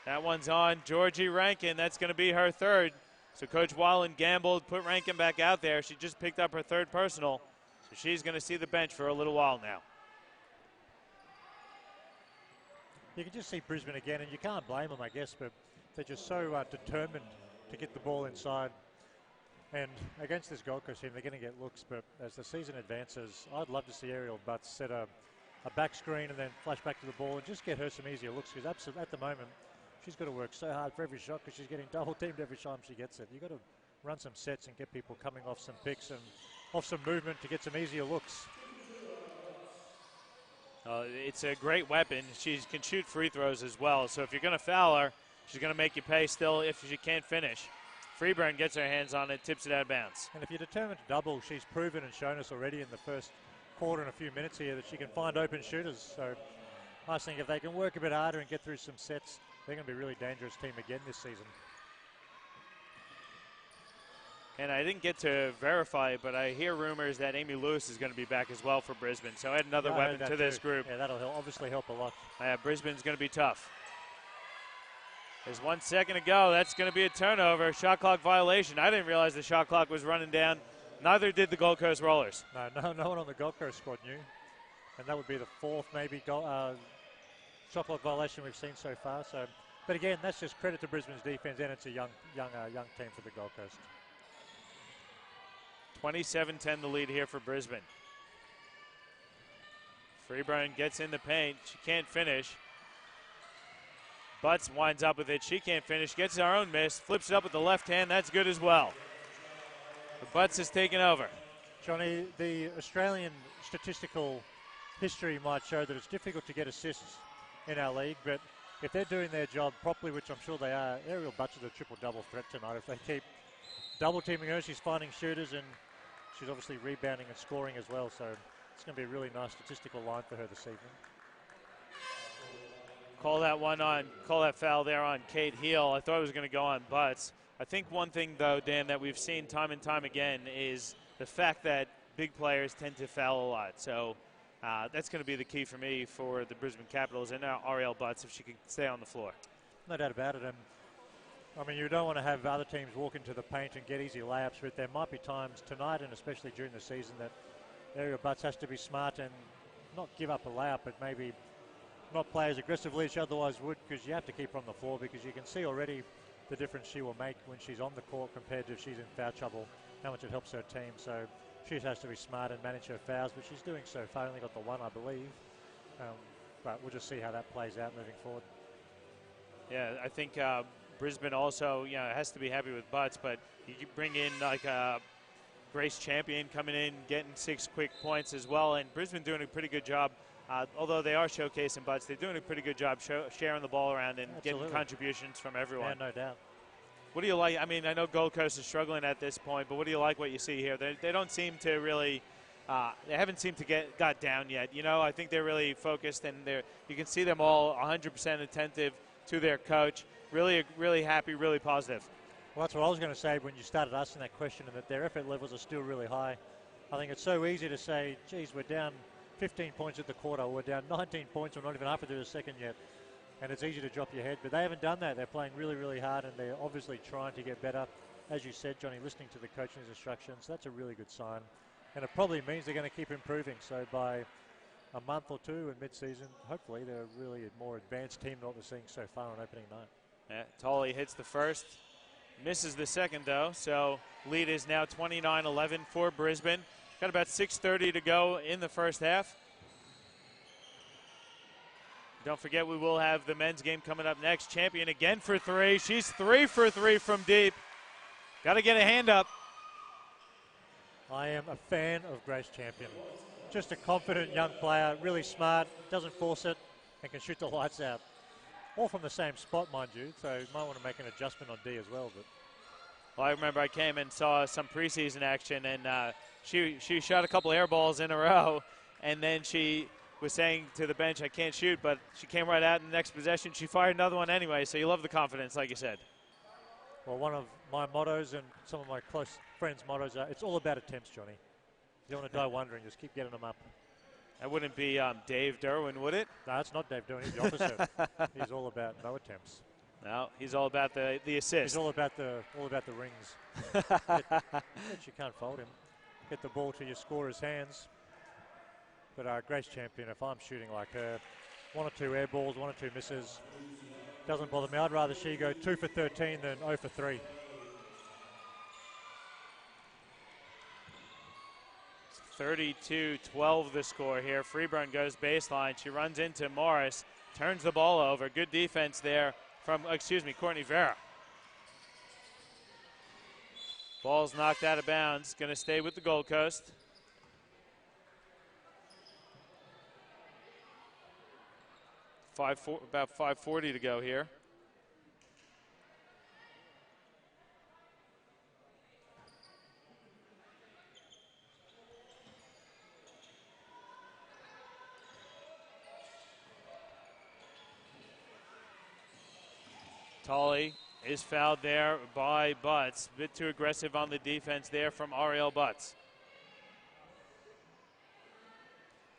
That one's on Georgie Rankin. That's going to be her third. So Coach Wallen gambled, put Rankin back out there. She just picked up her third personal. So she's going to see the bench for a little while now. You can just see Brisbane again, and you can't blame them, I guess, but they're just so determined to get the ball inside. And against this Gold Coast team, they're going to get looks, but as the season advances, I'd love to see Ariel Butts set a back screen and then flash back to the ball and just get her some easier looks, because at the moment, she's got to work so hard for every shot because she's getting double-teamed every time she gets it. You've got to run some sets and get people coming off some picks and off some movement to get some easier looks. It's a great weapon. She can shoot free throws as well. So if you're going to foul her, she's going to make you pay still if she can't finish. Freeburn gets her hands on it, tips it out of bounds. And if you're determined to double, she's proven and shown us already in the first quarter and a few minutes here that she can find open shooters. So I think if they can work a bit harder and get through some sets, they're going to be a really dangerous team again this season. And I didn't get to verify it, but I hear rumors that Amy Lewis is going to be back as well for Brisbane. So add another weapon to this group. Yeah, that'll obviously help a lot. Brisbane's going to be tough. There's 1 second to go. That's going to be a turnover. Shot clock violation. I didn't realize the shot clock was running down. Neither did the Gold Coast Rollers. No one on the Gold Coast squad knew. And that would be the fourth maybe shot clock violation we've seen so far. So, but again, that's just credit to Brisbane's defense, and it's a young team for the Gold Coast. 27-10 the lead here for Brisbane. Freeburn gets in the paint. She can't finish. Butts winds up with it. She can't finish. Gets her own miss. Flips it up with the left hand. That's good as well. But Butts has taken over. Johnny, the Australian statistical history might show that it's difficult to get assists in our league, but if they're doing their job properly, which I'm sure they are, Ariel Butts is a triple-double threat tonight. If they keep double-teaming her, she's finding shooters, and she's obviously rebounding and scoring as well, so it's going to be a really nice statistical line for her this evening. Call that foul there on Kate Heel. I thought it was going to go on Butts. I think one thing, though, Dan, that we've seen time and time again is the fact that big players tend to foul a lot. So that's going to be the key for me for the Brisbane Capitals and now Ariel Butts if she can stay on the floor. No doubt about it. And I mean, you don't want to have other teams walk into the paint and get easy layups, but there might be times tonight and especially during the season that Ariel Butts has to be smart and not give up a layup, but maybe not play as aggressively as she otherwise would, because you have to keep her on the floor, because you can see already the difference she will make when she's on the court compared to if she's in foul trouble, how much it helps her team. So she just has to be smart and manage her fouls, but she's doing so far. Only got the one, I believe. But we'll just see how that plays out moving forward. Yeah, I think Brisbane also, has to be happy with Butts, but you bring in like Grace Champion coming in, getting 6 quick points as well, and Brisbane doing a pretty good job. Although they are showcasing Butts, they're doing a pretty good job sharing the ball around and getting contributions from everyone. Yeah, no doubt. What do you like? I mean, I know Gold Coast is struggling at this point, but what do you like what you see here? They don't seem to really, they haven't seemed to got down yet. I think they're really focused, and you can see them all 100% attentive to their coach. Really, really happy, really positive. Well, that's what I was going to say when you started asking that question, and that their effort levels are still really high. I think it's so easy to say, geez, we're down 15 points at the quarter, we're down 19 points, we're not even halfway through the second yet. And it's easy to drop your head, but they haven't done that. They're playing really, really hard, and they're obviously trying to get better. As you said, Johnny, listening to the coach's instructions, that's a really good sign. And it probably means they're going to keep improving. So by a month or two in mid-season, hopefully they're really a more advanced team than what we're seeing so far on opening night. Yeah, Tolley hits the first, misses the second, though. So lead is now 29-11 for Brisbane. Got about 6:30 to go in the first half. Don't forget, we will have the men's game coming up next. Champion again for three. She's 3 for 3 from deep. Got to get a hand up. I am a fan of Grace Champion. Just a confident young player, really smart, doesn't force it, and can shoot the lights out. All from the same spot, mind you, so you might want to make an adjustment on D as well. But Well, I remember I came and saw some preseason action, and she shot a couple air balls in a row, and then she was saying to the bench, I can't shoot, but she came right out in the next possession. She fired another one anyway, so you love the confidence, like you said. well, one of my mottos and some of my close friends' mottos are, it's all about attempts, Johnny. You don't want to die wondering, just keep getting them up. That wouldn't be Dave Derwin, would it? No, it's not Dave doing it. The opposite. He's all about no attempts. No, he's all about the assist. He's all about the rings. But you can't fold him. Get the ball to your scorer's hands. But Grace Champion, if I'm shooting like her, 1 or 2 air balls, 1 or 2 misses, doesn't bother me. I'd rather she go 2 for 13 than 0 for 3. 32-12 the score here. Freeburn goes baseline. She runs into Morris, turns the ball over. Good defense there from, Courtney Vera. Ball's knocked out of bounds. Going to stay with the Gold Coast. About 5:40 to go here. Tolley is fouled there by Butts. A bit too aggressive on the defense there from Ariel Butts.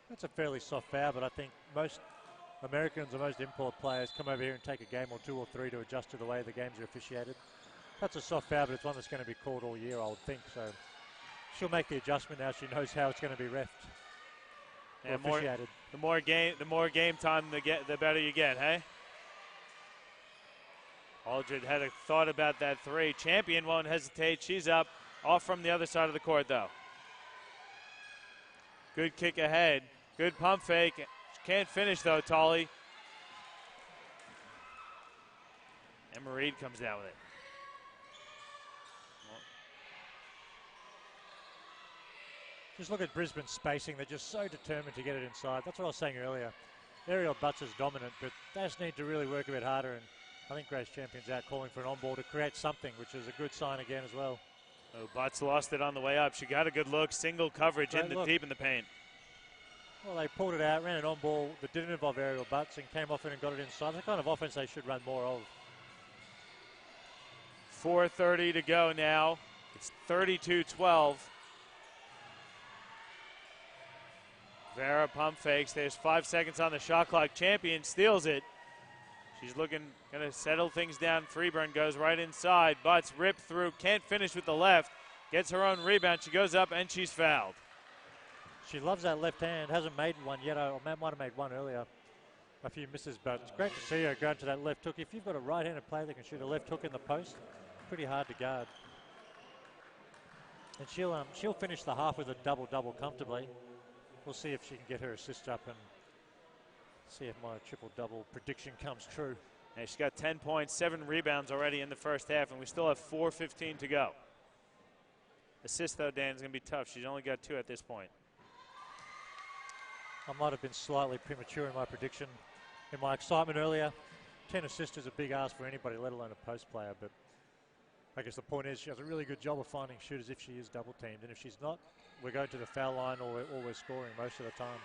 That's a fairly soft foul, but I think most Americans or most import players come over here and take a game or 2 or 3 to adjust to the way the games are officiated. That's a soft foul, but it's one that's going to be called all year, I would think. So she'll make the adjustment now. She knows how it's going to be reffed. Yeah, officiated. The more game time, the better you get, hey? Aldred had a thought about that 3. Champion won't hesitate. She's up, off from the other side of the court, though. Good kick ahead. Good pump fake. Can't finish, though, Tolley. Emma Reed comes down with it. Just look at Brisbane's spacing. They're just so determined to get it inside. That's what I was saying earlier. Ariel Butts is dominant, but they just need to really work a bit harder. And I think Grace Champion's out calling for an on-ball to create something, which is a good sign again as well. Oh, Butts lost it on the way up. She got a good look. Single coverage deep in the paint. Well, they pulled it out, ran an on-ball that didn't involve Ariel Butts and came off it and got it inside. The kind of offense they should run more of. 4:30 to go now. It's 32-12. Vera pump fakes. There's 5 seconds on the shot clock. Champion steals it. She's going to settle things down. Freeburn goes right inside. Butts ripped through. Can't finish with the left. Gets her own rebound. She goes up and she's fouled. She loves that left hand. Hasn't made one yet. I might have made one earlier. A few misses, but it's great to see her go to that left hook. If you've got a right-handed player that can shoot a left hook in the post, pretty hard to guard. And she'll finish the half with a double-double comfortably. We'll see if she can get her assist up and see if my triple-double prediction comes true. And she's got 10 points, 7 rebounds already in the first half, and we still have 4:15 to go. Assist, though, Dan, is going to be tough. She's only got 2 at this point. I might have been slightly premature in my prediction. In my excitement earlier, 10 assists is a big ask for anybody, let alone a post player. But I guess the point is she does a really good job of finding shooters if she is double-teamed. And if she's not, we're going to the foul line or we're scoring most of the time.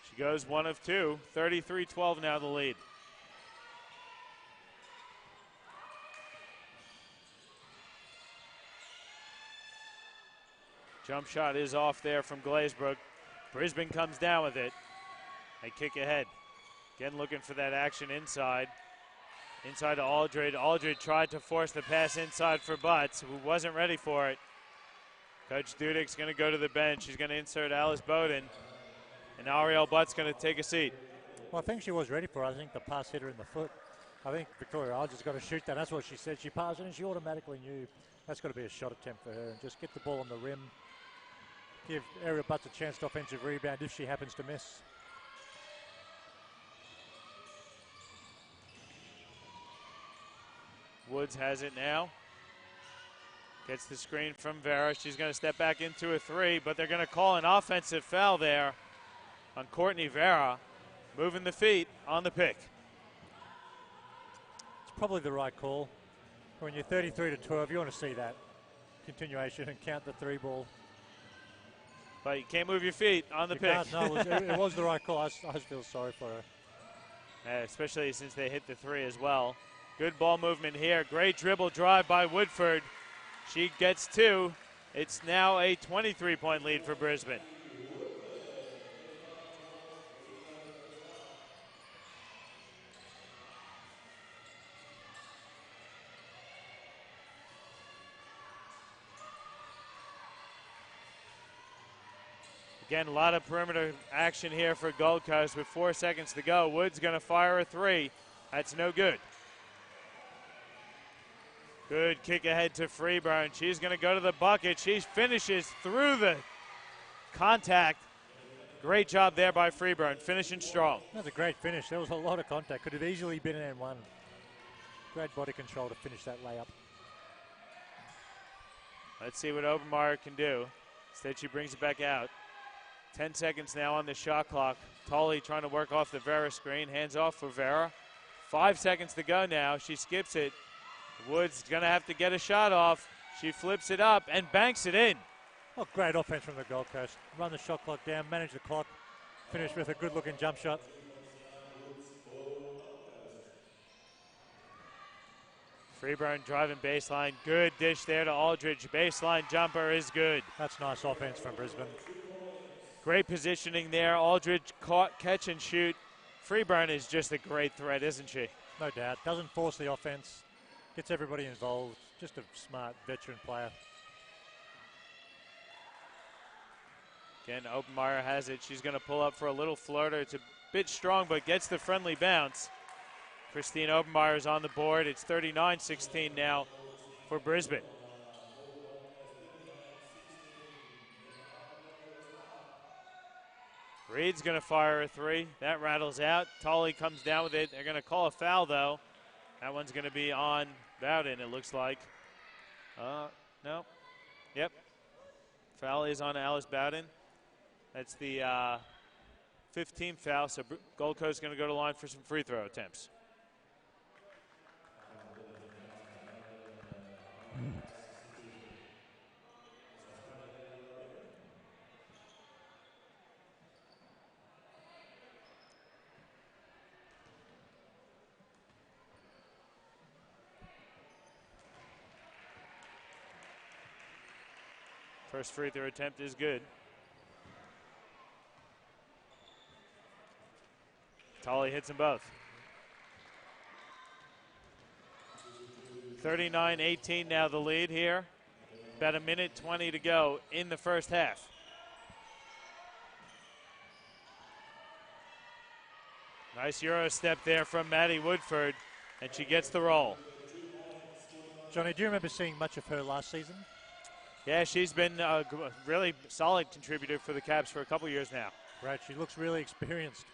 She goes 1 of 2. 33-12 now the lead. Jump shot is off there from Glazebrook. Brisbane comes down with it. They kick ahead. Again looking for that action inside. Inside to Aldred. Aldred tried to force the pass inside for Butts, who wasn't ready for it. Coach Dudek's going to go to the bench. He's going to insert Alice Bowden. And Ariel Butts going to take a seat. Well, I think she was ready for it. I think the pass hit her in the foot. I think Victoria Aldred's got to shoot that. That's what she said. She passed it and she automatically knew that's got to be a shot attempt for her. And just get the ball on the rim. Give Ariel Butts a chance to offensive rebound if she happens to miss. Woods has it now. Gets the screen from Vera. She's going to step back into a three, but they're going to call an offensive foul there on Courtney Vera, moving the feet on the pick. It's probably the right call. When you're 33-12, you want to see that continuation and count the three ball. But you can't move your feet on the pick. No, it was the right call. I just feel sorry for her. Especially since they hit the three as well. Good ball movement here. Great dribble drive by Woodford. She gets two. It's now a 23-point lead for Brisbane. Again, a lot of perimeter action here for Gold Coast with 4 seconds to go. Wood's going to fire a three. That's no good. Good kick ahead to Freeburn. She's going to go to the bucket. She finishes through the contact. Great job there by Freeburn, finishing strong. That was a great finish. There was a lot of contact. Could have easily been an N1. Great body control to finish that layup. Let's see what Obermeyer can do. Instead, she brings it back out. 10 seconds now on the shot clock. Tolley trying to work off the Vera screen. Hands off for Vera. 5 seconds to go now. She skips it. Woods going to have to get a shot off. She flips it up and banks it in. Oh, great offense from the Gold Coast. Run the shot clock down, manage the clock, finish with a good-looking jump shot. Freeburn driving baseline. Good dish there to Aldridge. Baseline jumper is good. That's nice offense from Brisbane. Great positioning there. Aldridge caught, catch, and shoot. Freeburn is just a great threat, isn't she? No doubt. Doesn't force the offense. Gets everybody involved. Just a smart veteran player. Again, Openmeyer has it. She's going to pull up for a little floater. It's a bit strong, but gets the friendly bounce. Christine Openmeyer is on the board. It's 39-16 now for Brisbane. Reed's going to fire a three. That rattles out. Tolley comes down with it. They're going to call a foul, though. That one's going to be on Bowden, it looks like. No. Yep. Foul is on Alice Bowden. That's the 15th foul, so Gold Coast is going to go to the line for some free throw attempts. First free throw attempt is good. Tolley hits them both. 39-18 now the lead here. About a minute 20 to go in the first half. Nice Euro step there from Maddie Woodford, and she gets the roll. Johnny, do you remember seeing much of her last season? Yeah, she's been a really solid contributor for the Caps for a couple years now. Right, she looks really experienced.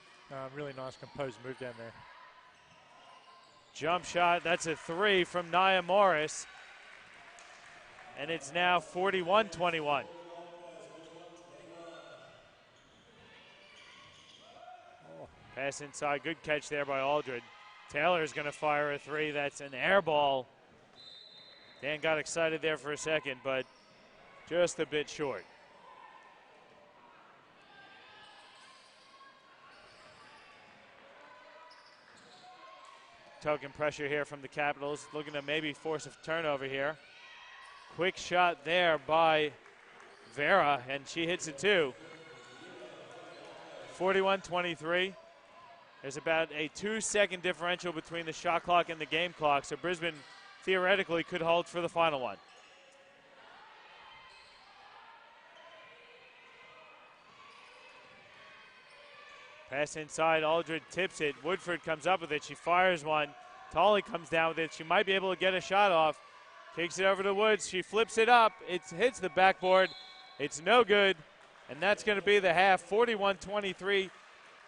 Really nice composed move down there. Jump shot, that's a three from Nia Morris. And it's now 41-21. Pass inside, good catch there by Aldred. Taylor's going to fire a three. That's an air ball. Dan got excited there for a second, but just a bit short. Token pressure here from the Capitals, looking to maybe force a turnover here. Quick shot there by Vera, and she hits it too. 41-23. There's about a 2-second differential between the shot clock and the game clock, so Brisbane theoretically could hold for the final one. Pass inside, Aldred tips it. Woodford comes up with it. She fires one. Tolley comes down with it. She might be able to get a shot off. Takes it over to Woods. She flips it up. It hits the backboard. It's no good. And that's going to be the half, 41-23.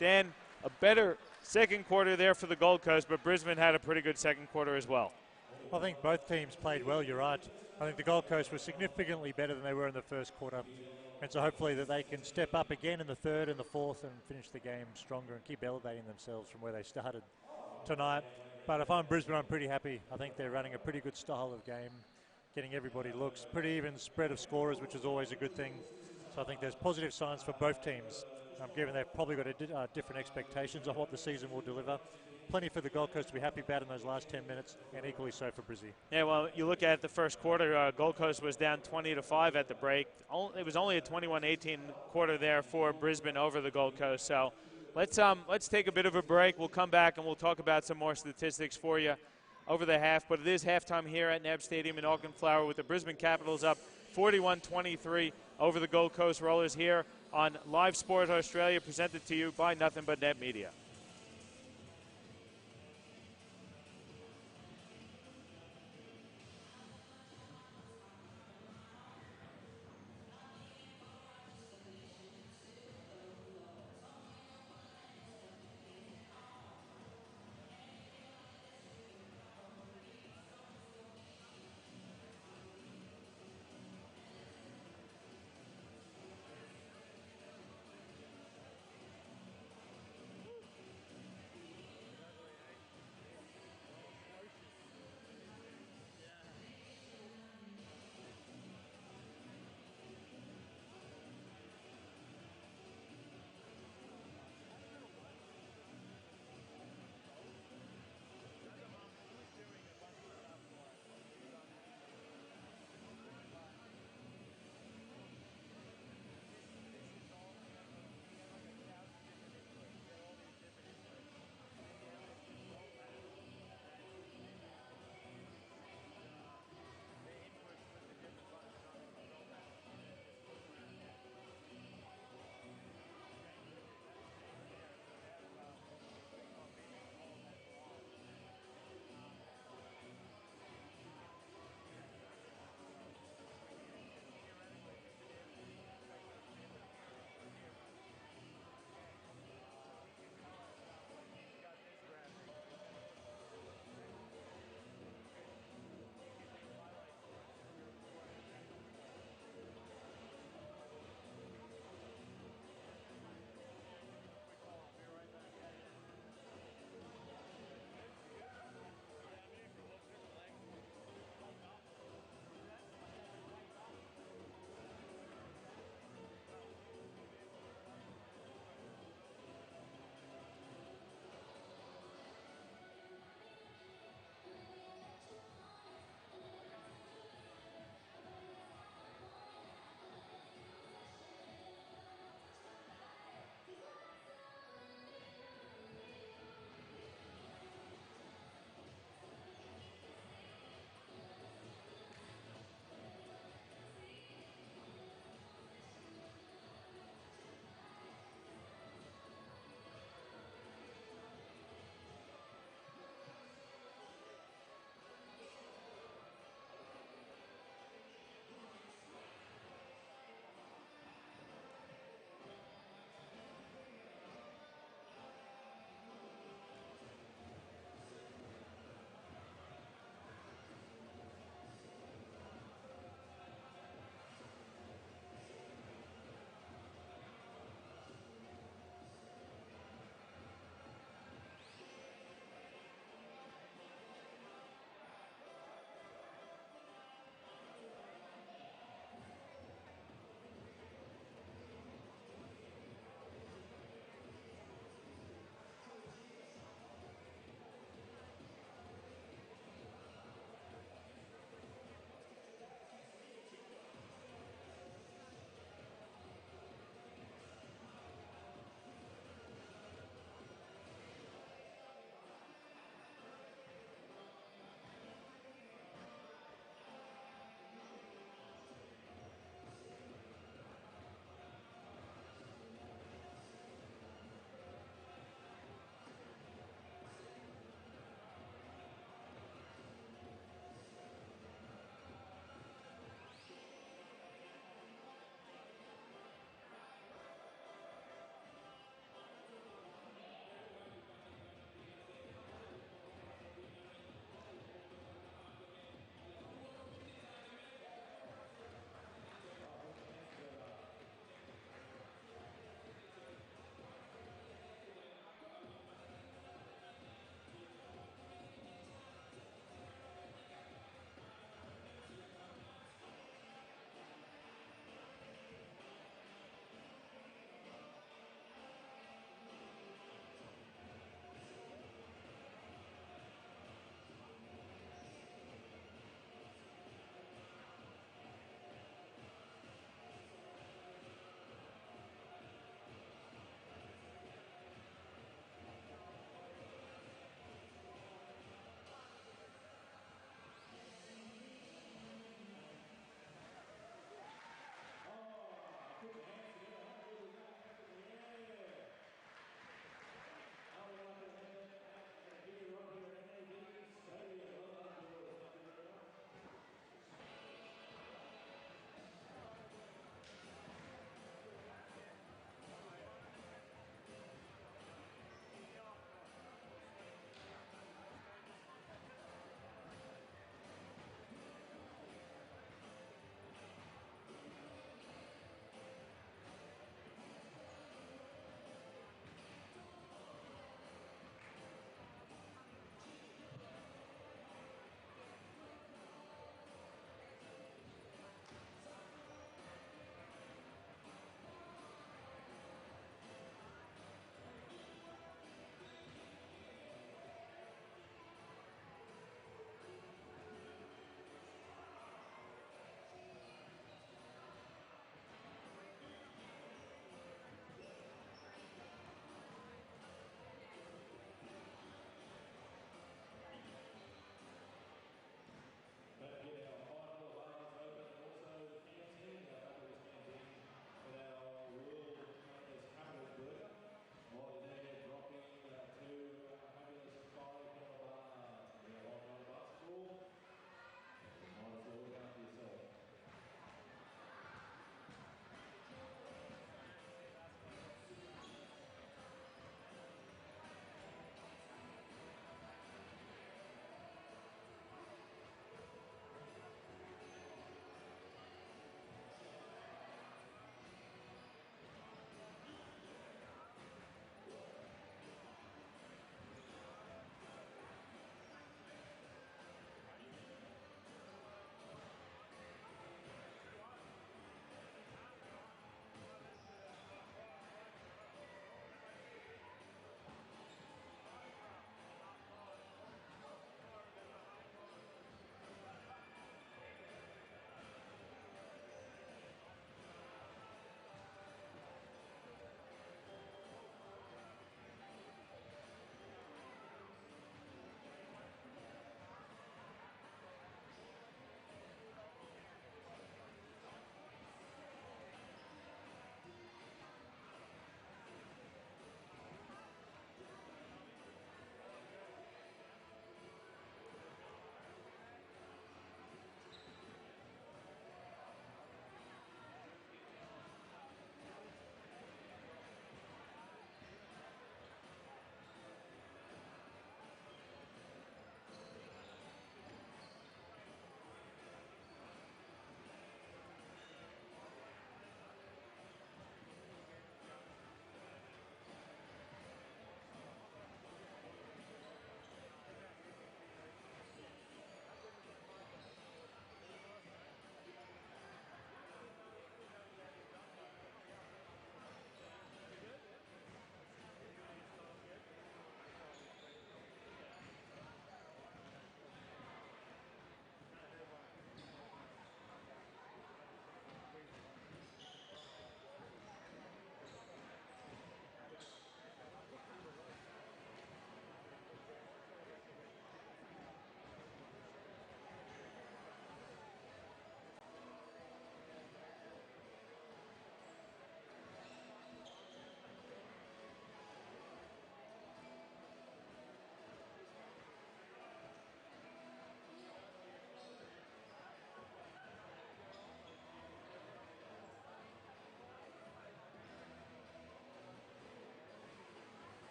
Dan, a better second quarter there for the Gold Coast, but Brisbane had a pretty good second quarter as well. I think both teams played well, you're right. I think the Gold Coast was significantly better than they were in the first quarter. And so hopefully that they can step up again in the third and the fourth and finish the game stronger and keep elevating themselves from where they started tonight. But if I'm Brisbane, I'm pretty happy. I think they're running a pretty good style of game, getting everybody looks, pretty even spread of scorers, which is always a good thing. So I think there's positive signs for both teams, given they've probably got different expectations of what the season will deliver. Plenty for the Gold Coast to be happy about in those last 10 minutes, and equally so for Brizzy. Yeah, well, you look at the first quarter, Gold Coast was down 20-5 at the break. It was only a 21-18 quarter there for Brisbane over the Gold Coast. So let's take a bit of a break. We'll come back and we'll talk about some more statistics for you over the half. But it is halftime here at NAB Stadium in Auckland Flower with the Brisbane Capitals up 41-23 over the Gold Coast Rollers here on Live Sport Australia, presented to you by Nothing But Net Media.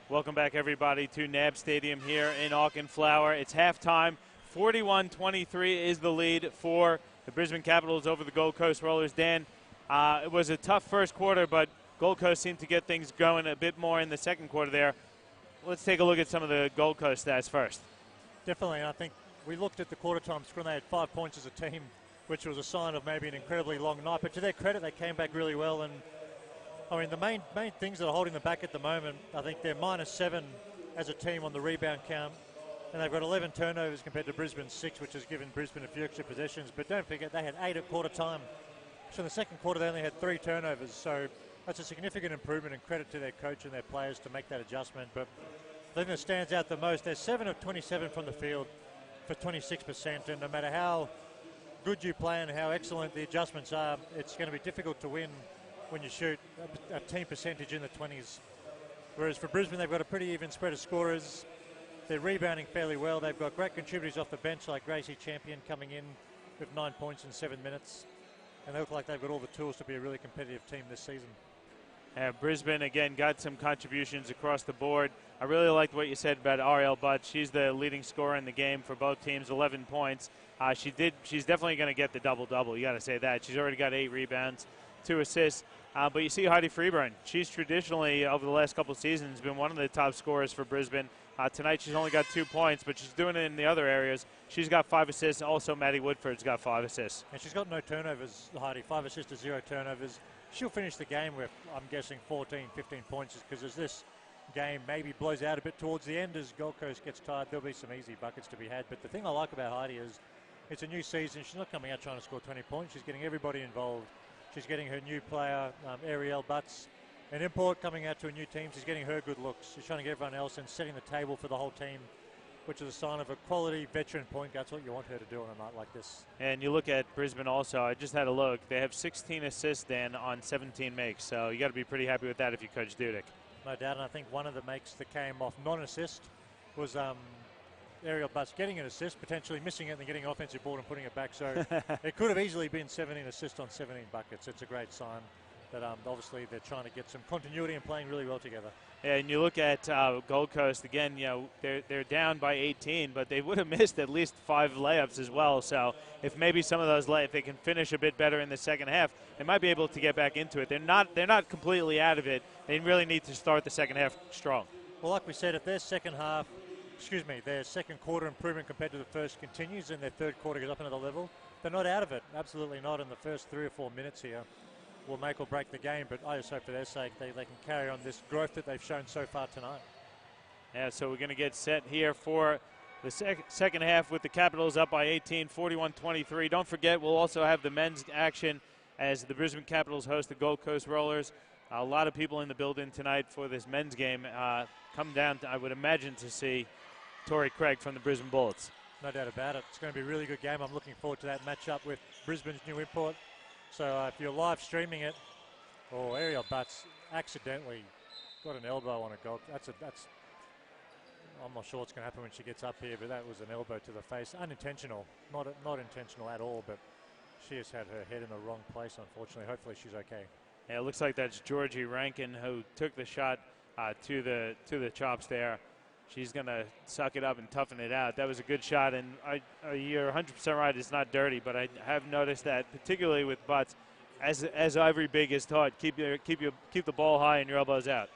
Welcome back, everybody, to NAB Stadium here in Auchenflower. It's halftime. 41-23 is the lead for the Brisbane Capitals over the Gold Coast Rollers. Dan, it was a tough first quarter, but Gold Coast seemed to get things going a bit more in the second quarter there. Let's take a look at some of the Gold Coast stats first. Definitely. I think we looked at the quarter time scrum. They had 5 points as a team, which was a sign of maybe an incredibly long night. But to their credit, they came back really well. And I mean, the main things that are holding them back at the moment, I think they're -7 as a team on the rebound count. And they've got 11 turnovers compared to Brisbane's 6, which has given Brisbane a few extra possessions. But don't forget, they had 8 at quarter time. So in the second quarter, they only had 3 turnovers. So that's a significant improvement, and credit to their coach and their players to make that adjustment. But the thing that stands out the most, they're 7 of 27 from the field for 26%. And no matter how good you play and how excellent the adjustments are, it's going to be difficult to win when you shoot a team percentage in the 20s. Whereas for Brisbane, they've got a pretty even spread of scorers. They're rebounding fairly well. They've got great contributors off the bench like Gracie Champion coming in with 9 points in 7 minutes. And they look like they've got all the tools to be a really competitive team this season. Brisbane, again, got some contributions across the board. I really liked what you said about Ariel Butts. She's the leading scorer in the game for both teams, 11 points. She's definitely going to get the double-double. You got to say that. She's already got 8 rebounds, 2 assists. But you see Heidi Freeburn. She's traditionally, over the last couple of seasons, been one of the top scorers for Brisbane. Tonight she's only got 2 points, but she's doing it in the other areas. She's got 5 assists. Also, Maddie Woodford's got 5 assists. And she's got no turnovers, Heidi. 5 assists to 0 turnovers. She'll finish the game with, I'm guessing, 14, 15 points, because as this game maybe blows out a bit towards the end, as Gold Coast gets tired, there'll be some easy buckets to be had. But the thing I like about Heidi is it's a new season. She's not coming out trying to score 20 points. She's getting everybody involved. She's getting her new player, Ariel Butts, an import coming out to a new team. She's getting her good looks. She's trying to get everyone else and setting the table for the whole team, which is a sign of a quality veteran point guard. That's what you want her to do on a night like this. And you look at Brisbane also. I just had a look. They have 16 assists, Dan, on 17 makes. So you got to be pretty happy with that if you coach Dudek. No doubt. And I think one of the makes that came off non-assist was Ariel Butts getting an assist, potentially missing it and then getting an offensive board and putting it back. So it could have easily been 17 assists on 17 buckets. It's a great sign that obviously they're trying to get some continuity and playing really well together. Yeah, and you look at Gold Coast, again, you know, they're down by 18, but they would have missed at least 5 layups as well. So if maybe some of those if they can finish a bit better in the second half, they might be able to get back into it. They're not completely out of it. They really need to start the second half strong. Well, like we said, if their second quarter improvement compared to the first continues and their third quarter goes up another level, they're not out of it. Absolutely not. In the first 3 or 4 minutes here will make or break the game, but I just hope for their sake they can carry on this growth that they've shown so far tonight. Yeah, so we're going to get set here for the second half with the Capitals up by 18, 41-23. Don't forget, we'll also have the men's action as the Brisbane Capitals host the Gold Coast Rollers. A lot of people in the building tonight for this men's game come down, I would imagine, to see Torrey Craig from the Brisbane Bullets. No doubt about it. It's going to be a really good game. I'm looking forward to that matchup with Brisbane's new import. So if you're live streaming it, Ariel Butts accidentally got an elbow on a goal. That's I'm not sure what's going to happen when she gets up here, but that was an elbow to the face. Unintentional, not intentional at all, but she has had her head in the wrong place, unfortunately. Hopefully she's okay. Yeah, it looks like that's Georgie Rankin who took the shot to the chops there. She's going to suck it up and toughen it out. That was a good shot, and you're 100% right. It's not dirty, but I have noticed that, particularly with Butts, as Ivory Big is taught, keep the ball high and your elbows out.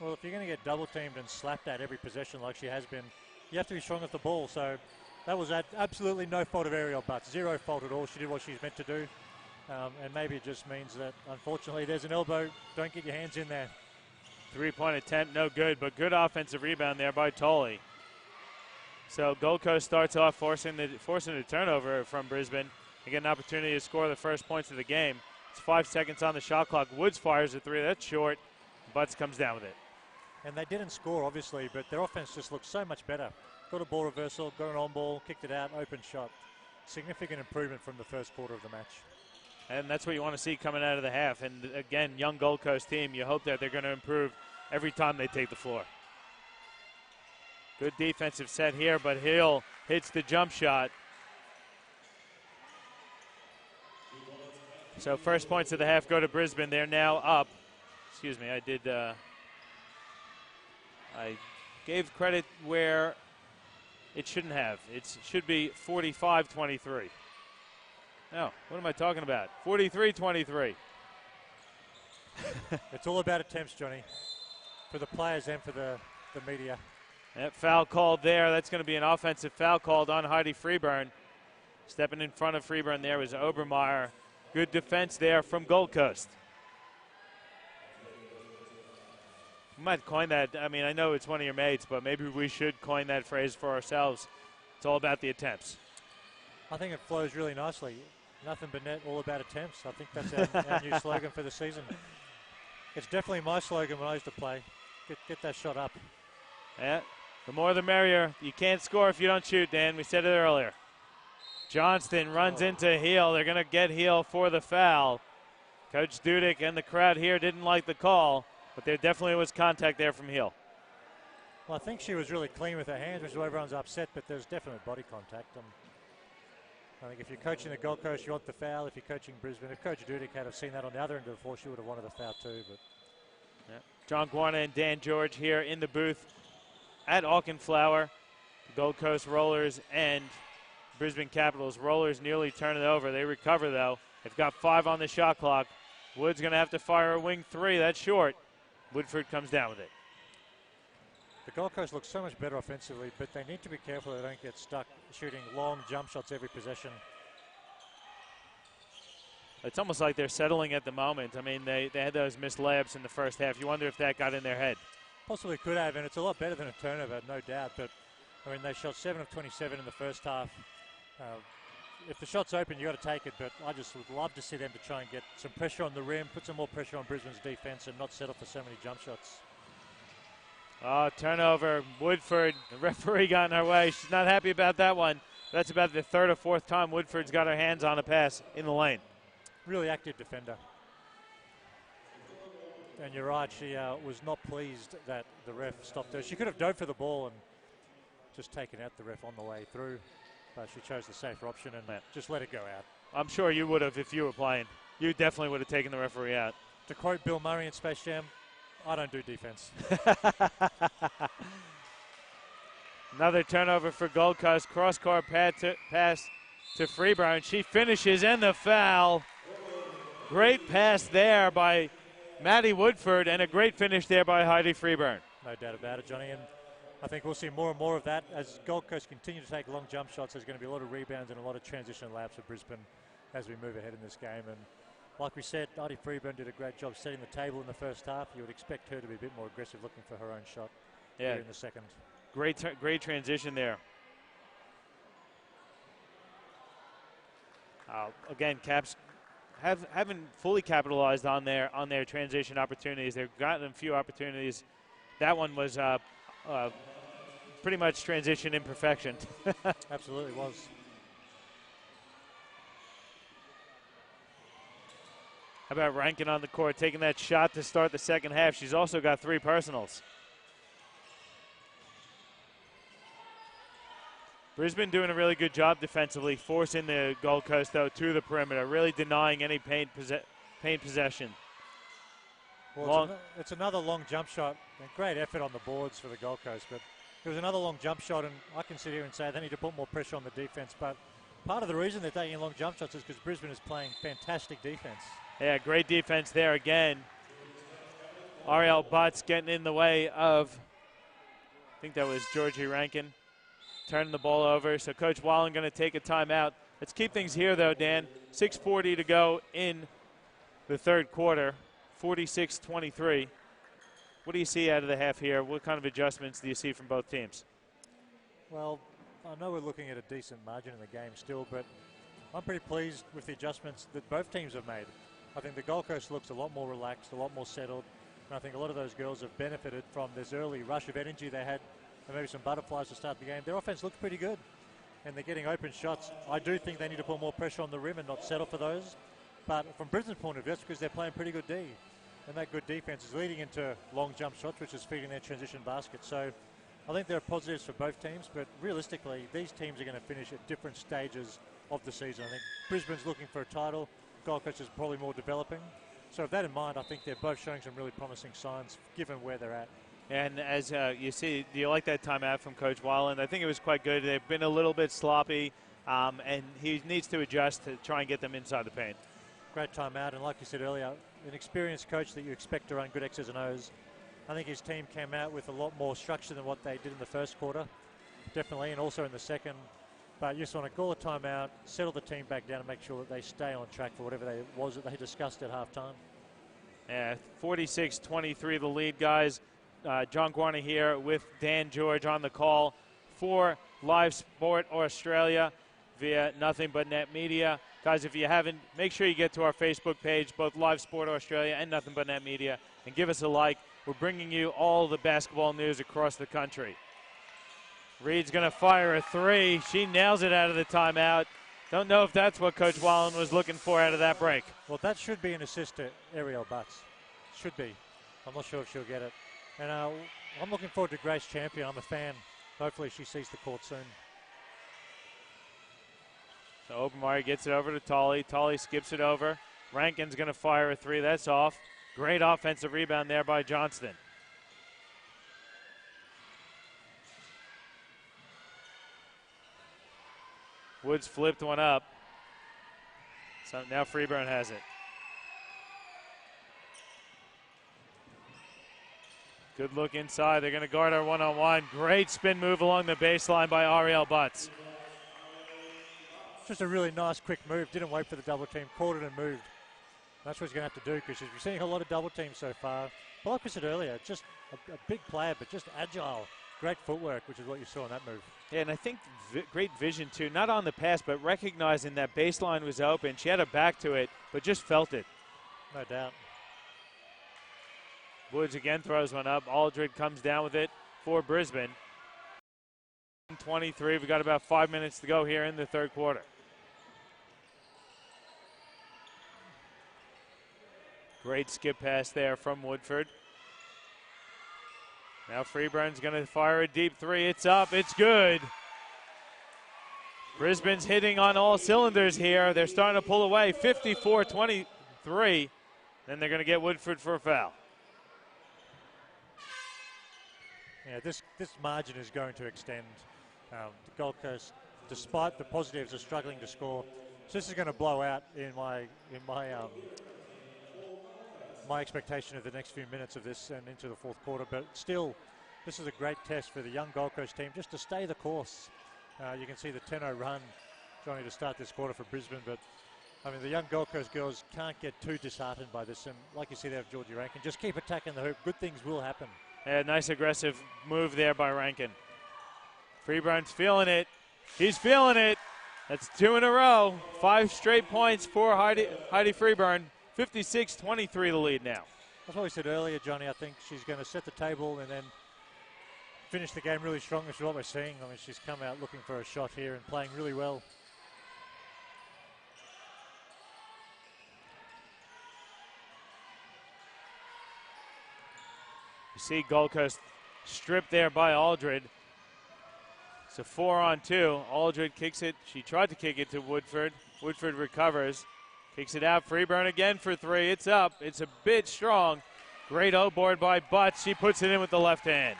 Well, if you're going to get double teamed and slapped at every possession like she has been, you have to be strong with the ball. So that was absolutely no fault of Ariel Butts. 0 fault at all. She did what she's meant to do, and maybe it just means that unfortunately there's an elbow. Don't get your hands in there. 3-point attempt, no good, but good offensive rebound there by Tolley. So Gold Coast starts off forcing the turnover from Brisbane. They get an opportunity to score the first points of the game. It's 5 seconds on the shot clock. Woods fires a 3. That's short. Butts comes down with it. And they didn't score, obviously, but their offense just looked so much better. Got a ball reversal, got an on ball, kicked it out, open shot. Significant improvement from the first quarter of the match. And that's what you want to see coming out of the half. And again, young Gold Coast team, you hope that they're going to improve every time they take the floor. Good defensive set here, but Hill hits the jump shot. So first points of the half go to Brisbane. They're now up. Excuse me, I did I gave credit where it shouldn't have. It should be 45-23. No, what am I talking about? 43-23. It's all about attempts, Johnny, for the players and for the media. That foul called there. That's going to be an offensive foul called on Heidi Freeburn. Stepping in front of Freeburn there was Obermeyer. Good defense there from Gold Coast. We might coin that. I mean, I know it's one of your mates, but maybe we should coin that phrase for ourselves. It's all about the attempts. I think it flows really nicely. Nothing but net, all about attempts. I think that's our new slogan for the season. It's definitely my slogan when I used to play. Get that shot up. Yeah, the more the merrier. You can't score if you don't shoot, Dan. We said it earlier. Johnston runs into Heel. They're going to get Heel for the foul. Coach Dudek and the crowd here didn't like the call, but there definitely was contact there from Heel. Well, I think she was really clean with her hands, which is why everyone's upset, but there's definite body contact. I think if you're coaching the Gold Coast, you want the foul. If you're coaching Brisbane, if Coach Dudek had have seen that on the other end of the floor, she would have wanted the foul too. But yeah. John Guarna and Dan George here in the booth at Auchenflower. The Gold Coast Rollers and Brisbane Capitals. Rollers nearly turn it over. They recover, though. They've got 5 on the shot clock. Wood's going to have to fire a wing 3. That's short. Woodford comes down with it. The Gold Coast looks so much better offensively, but they need to be careful they don't get stuck shooting long jump shots every possession. It's almost like they're settling at the moment. I mean, they had those missed layups in the first half. You wonder if that got in their head. Possibly could have, and it's a lot better than a turnover, no doubt. But, I mean, they shot 7 of 27 in the first half. If the shot's open, you got to take it, but I just would love to see them to try and get some pressure on the rim, put some more pressure on Brisbane's defense, and not settle for so many jump shots. Turnover. Woodford, the referee got in her way. She's not happy about that one. That's about the 3rd or 4th time Woodford's got her hands on a pass in the lane. Really active defender. And you're right, she was not pleased that the ref stopped her. She could have dove for the ball and just taken out the ref on the way through, but she chose the safer option and just let it go out. I'm sure you would have if you were playing. You definitely would have taken the referee out. To quote Bill Murray in Space Jam, I don't do defense. Another turnover for Gold Coast. Cross-court pass to Freeburn. She finishes and the foul. Great pass there by Maddie Woodford and a great finish there by Heidi Freeburn. No doubt about it, Johnny. And I think we'll see more and more of that. As Gold Coast continue to take long jump shots, there's going to be a lot of rebounds and a lot of transition laps for Brisbane as we move ahead in this game. And like we said, Heidi Freeburn did a great job setting the table in the first half. You would expect her to be a bit more aggressive looking for her own shot here in the second. Great transition there. Again, Caps haven't fully capitalized on their transition opportunities. They've gotten a few opportunities. That one was pretty much transition imperfection. Absolutely was. How about Rankin on the court, taking that shot to start the second half? She's also got 3 personals. Brisbane doing a really good job defensively, forcing the Gold Coast, though, to the perimeter, really denying any paint possession. Well, it's another long jump shot. Great effort on the boards for the Gold Coast, but it was another long jump shot, and I can sit here and say they need to put more pressure on the defense, but part of the reason they're taking long jump shots is because Brisbane is playing fantastic defense. Yeah, great defense there again. Ariel Butts getting in the way of, I think that was Georgie Rankin, turning the ball over. So Coach Wallen going to take a timeout. Let's keep things here, though, Dan. 6:40 to go in the third quarter, 46-23. What do you see out of the half here? What kind of adjustments do you see from both teams? Well, I know we're looking at a decent margin in the game still, but I'm pretty pleased with the adjustments that both teams have made. I think the Gold Coast looks a lot more relaxed, a lot more settled, and I think a lot of those girls have benefited from this early rush of energy they had and maybe some butterflies to start the game. Their offense looks pretty good, and they're getting open shots. I do think they need to put more pressure on the rim and not settle for those. But from Brisbane's point of view, that's because they're playing pretty good D. And that good defense is leading into long jump shots, which is feeding their transition basket. So I think there are positives for both teams, but realistically, these teams are going to finish at different stages of the season. I think Brisbane's looking for a title. Gold Coast is probably more developing. So with that in mind, I think they're both showing some really promising signs given where they're at. And as you see, do you like that timeout from Coach Weiland? I think it was quite good. They've been a little bit sloppy, and he needs to adjust to try and get them inside the paint. Great timeout, and like you said earlier, an experienced coach that you expect to run good X's and O's. I think his team came out with a lot more structure than what they did in the first quarter, definitely, and also in the second. But you just want to call a timeout, settle the team back down, and make sure that they stay on track for whatever it was that they discussed at halftime. Yeah, 46-23 the lead, guys. John Guarna here with Dan George on the call for Live Sport Australia via Nothing But Net Media. Guys, if you haven't, make sure you get to our Facebook page, both Live Sport Australia and Nothing But Net Media, and give us a like. We're bringing you all the basketball news across the country. Reed's going to fire a three. She nails it out of the timeout. Don't know if that's what Coach Wallen was looking for out of that break. Well, that should be an assist to Ariel Butts. Should be. I'm not sure if she'll get it. And I'm looking forward to Grace Champion. I'm a fan. Hopefully she sees the court soon. So Obermeyer gets it over to Tolley. Tolley skips it over. Rankin's going to fire a three. That's off. Great offensive rebound there by Johnston. Woods flipped one up. So now Freeburn has it. Good look inside. They're going to guard our one-on-one. Great spin move along the baseline by Ariel Butts. Just a really nice quick move. Didn't wait for the double team. Caught it and moved. That's what he's going to have to do because she's been seeing a lot of double teams so far. But like we said earlier, just a big player, but just agile. Great footwork, which is what you saw in that move. Yeah, and I think great vision, too. Not on the pass, but recognizing that baseline was open. She had her back to it, but just felt it. No doubt. Woods again throws one up. Aldred comes down with it for Brisbane. 23. We've got about 5 minutes to go here in the third quarter. Great skip pass there from Woodford. Now Freeburn's going to fire a deep three. It's up. It's good. Brisbane's hitting on all cylinders here. They're starting to pull away. 54-23. Then they're going to get Woodford for a foul. Yeah, this margin is going to extend. The Gold Coast, despite the positives, are struggling to score. So this is going to blow out in my expectation of the next few minutes of this and into the fourth quarter. But still, this is a great test for the young Gold Coast team just to stay the course. You can see the 10-0 run, Johnny, to start this quarter for Brisbane. But I mean, the young Gold Coast girls can't get too disheartened by this. And like you see there with Georgie Rankin, just keep attacking the hoop. Good things will happen. Yeah, nice aggressive move there by Rankin. Freeburn's feeling it. He's feeling it. That's 2 in a row. 5 straight points for Heidi Freeburn. 56-23 the lead now. That's what we said earlier, Johnny. I think she's going to set the table and then finish the game really strong, which is what we're seeing. I mean, she's come out looking for a shot here and playing really well. You see Gold Coast stripped there by Aldred. It's a 4-on-2. Aldred kicks it. She tried to kick it to Woodford. Woodford recovers. Kicks it out. Freeburn again for three. It's up. It's a bit strong. Great O-board by Butts. She puts it in with the left hand.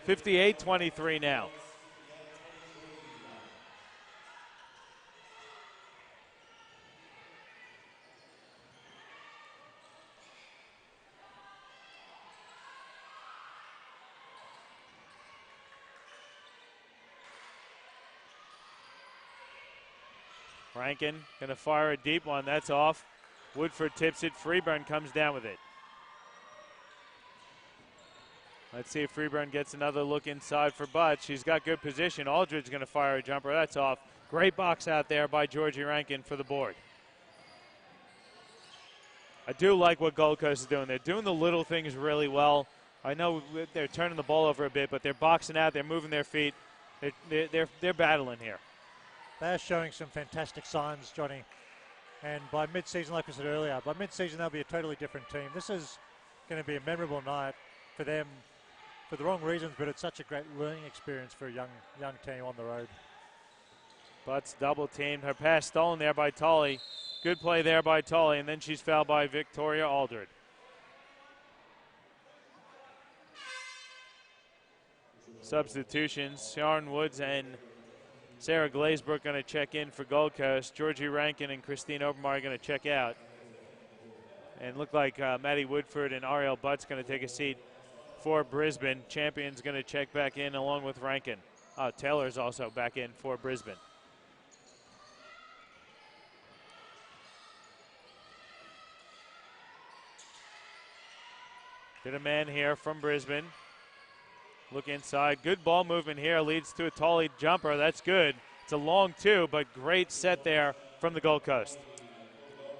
58-23 now. Rankin going to fire a deep one. That's off. Woodford tips it. Freeburn comes down with it. Let's see if Freeburn gets another look inside for Butts. She's got good position. Aldridge's going to fire a jumper. That's off. Great box out there by Georgie Rankin for the board. I do like what Gold Coast is doing. They're doing the little things really well. I know they're turning the ball over a bit, but they're boxing out. They're moving their feet. They're battling here. They're showing some fantastic signs, Johnny. And by mid-season, like I said earlier, by mid-season they'll be a totally different team. This is going to be a memorable night for them for the wrong reasons, but it's such a great learning experience for a young team on the road. Butts double teamed. Her pass stolen there by Tolley. Good play there by Tolley, and then she's fouled by Victoria Aldred. Substitutions, Sharon Woods and Sarah Glazebrook going to check in for Gold Coast. Georgie Rankin and Christine Obermeyer going to check out. And look like Maddie Woodford and Ariel Butt's going to take a seat for Brisbane. Champion's going to check back in along with Rankin. Taylor's also back in for Brisbane. Get a man here from Brisbane. Look inside. Good ball movement here. Leads to a Tolley jumper. That's good. It's a long two, but great set there from the Gold Coast.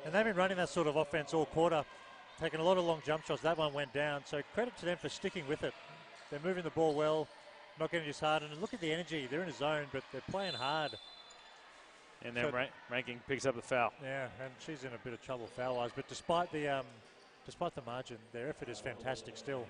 And they've been running that sort of offense all quarter, taking a lot of long jump shots. That one went down. So credit to them for sticking with it. They're moving the ball well, not getting disheartened. And look at the energy. They're in a zone, but they're playing hard. And then Rankin picks up the foul. Yeah, and she's in a bit of trouble foul-wise. But despite the margin, their effort is fantastic still.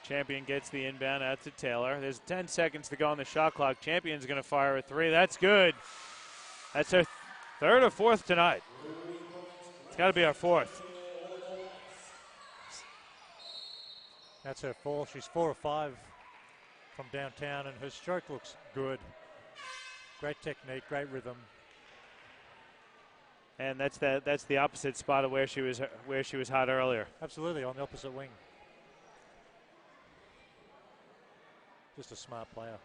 Champion gets the inbound out to Taylor. There's 10 seconds to go on the shot clock. Champion's going to fire a three. That's good. That's her third or fourth tonight. It's got to be our fourth. That's her fourth. She's 4 or 5 from downtown, and her stroke looks good. Great technique, great rhythm. And that's the opposite spot of where she was hot earlier. Absolutely, on the opposite wing. Just a smart player.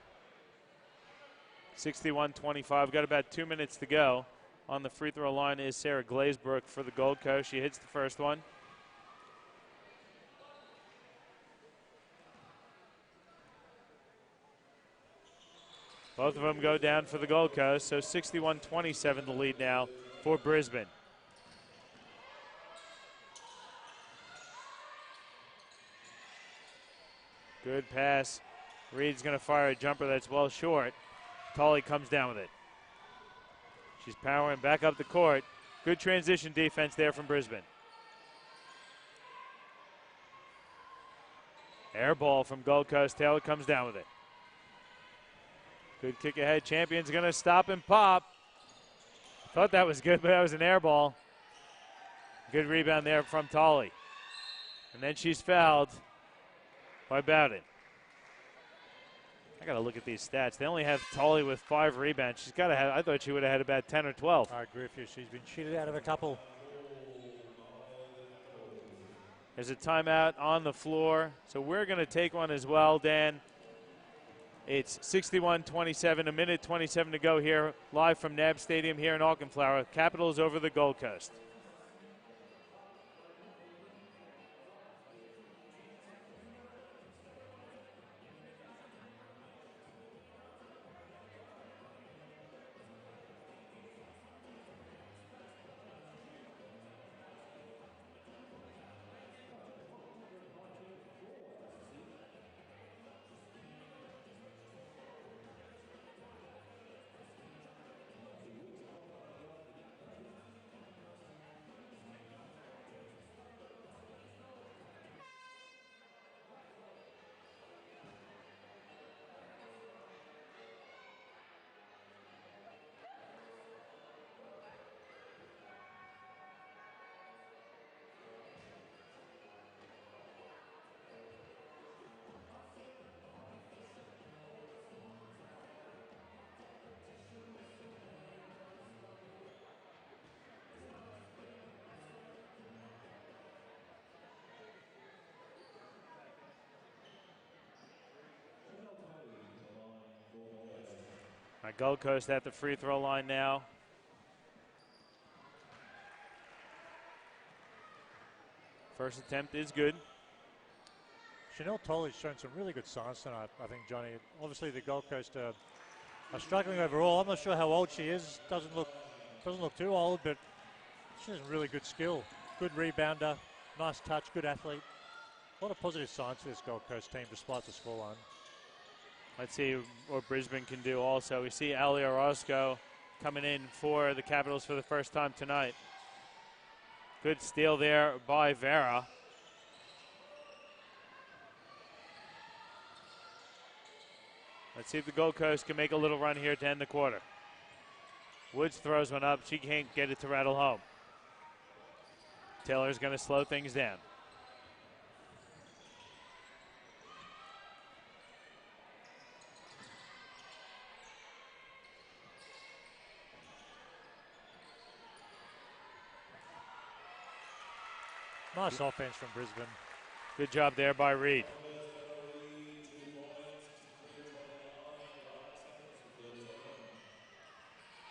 61-25. Got about 2 minutes to go. On the free throw line is Sarah Glazebrook for the Gold Coast. She hits the first one. Both of them go down for the Gold Coast, so 61-27 the lead now for Brisbane. Good pass. Reed's going to fire a jumper that's well short. Tolley comes down with it. She's powering back up the court. Good transition defense there from Brisbane. Air ball from Gold Coast. Taylor comes down with it. Good kick ahead. Champion's going to stop and pop. Thought that was good, but that was an air ball. Good rebound there from Tolley. And then she's fouled by Bowden. I got to look at these stats. They only have Tolley with 5 rebounds. She's got to have, I thought she would have had about 10 or 12. I agree with you. She's been cheated out of a couple. There's a timeout on the floor, so we're going to take one as well, Dan. It's 61-27, a minute 27 to go here, live from NAB Stadium here in Auchenflower. Capitals over the Gold Coast. Gold Coast at the free throw line now. First attempt is good. Chanel Tolley's shown some really good signs tonight, I think, Johnny. Obviously, the Gold Coast are struggling overall. I'm not sure how old she is. Doesn't look too old, but she has really good skill. Good rebounder, nice touch, good athlete. A lot of positive signs for this Gold Coast team, despite the scoreline. Let's see what Brisbane can do also. We see Ali Orozco coming in for the Capitals for the first time tonight. Good steal there by Vera. Let's see if the Gold Coast can make a little run here to end the quarter. Woods throws one up. She can't get it to rattle home. Taylor's going to slow things down. Nice offense from Brisbane. Good job there by Reed.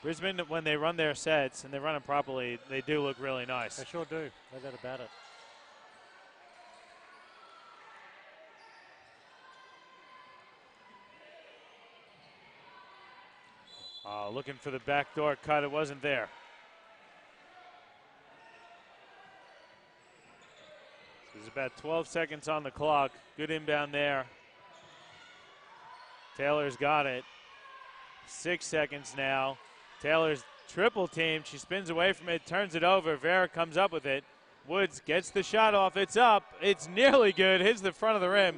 Brisbane, when they run their sets and they run them properly, they do look really nice. They sure do. No doubt about it. Looking for the backdoor cut. It wasn't there. There's about 12 seconds on the clock. Good inbound there. Taylor's got it. 6 seconds now. Taylor's triple team. She spins away from it, turns it over. Vera comes up with it. Woods gets the shot off. It's up. It's nearly good. Hits the front of the rim.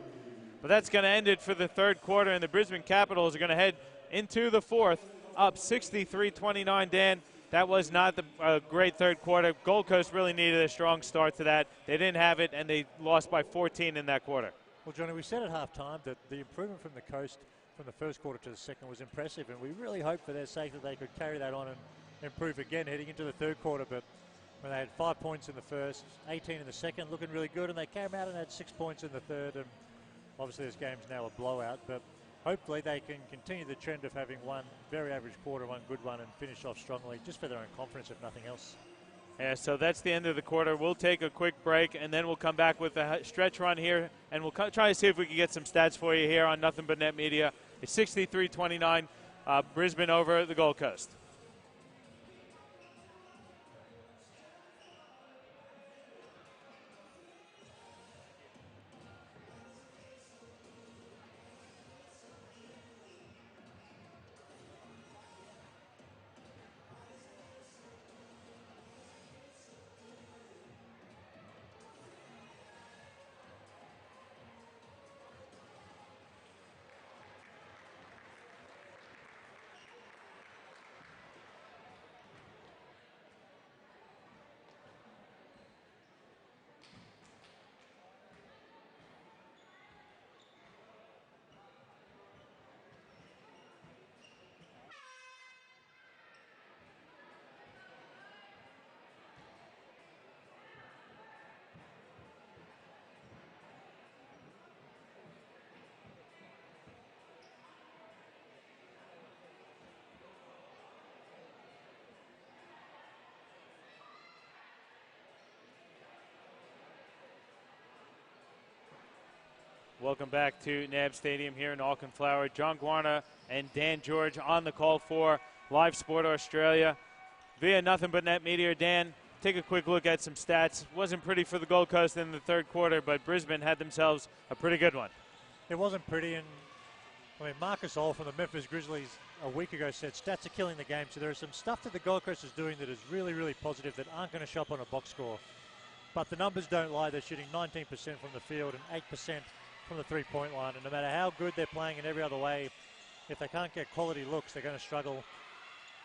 But that's going to end it for the third quarter, and the Brisbane Capitals are going to head into the fourth, up 63-29. Dan, that was not the great third quarter. Gold Coast really needed a strong start to that. They didn't have it, and they lost by 14 in that quarter. Well, Johnny, we said at halftime that the improvement from the Coast from the first quarter to the second was impressive, and we really hoped for their sake that they could carry that on and improve again heading into the third quarter. But when they had 5 points in the first, 18 in the second, looking really good, and they came out and had 6 points in the third, and obviously this game's now a blowout, but hopefully they can continue the trend of having one very average quarter, one good one, and finish off strongly just for their own confidence, if nothing else. Yeah, so that's the end of the quarter. We'll take a quick break, and then we'll come back with a stretch run here, and we'll try to see if we can get some stats for you here on Nothing But Net Media. It's 63-29, Brisbane over the Gold Coast. Welcome back to NAB Stadium here in Auckland Flower. John Guarna and Dan George on the call for Live Sport Australia via Nothing But Net Media. Dan, take a quick look at some stats. Wasn't pretty for the Gold Coast in the third quarter, but Brisbane had themselves a pretty good one. It wasn't pretty, and I mean, Marcus All from the Memphis Grizzlies a week ago said stats are killing the game, so there is some stuff that the Gold Coast is doing that is really, really positive that aren't going to show up on a box score. But the numbers don't lie. They're shooting 19% from the field and 8% from the three-point line, and no matter how good they're playing in every other way, if they can't get quality looks, they're going to struggle.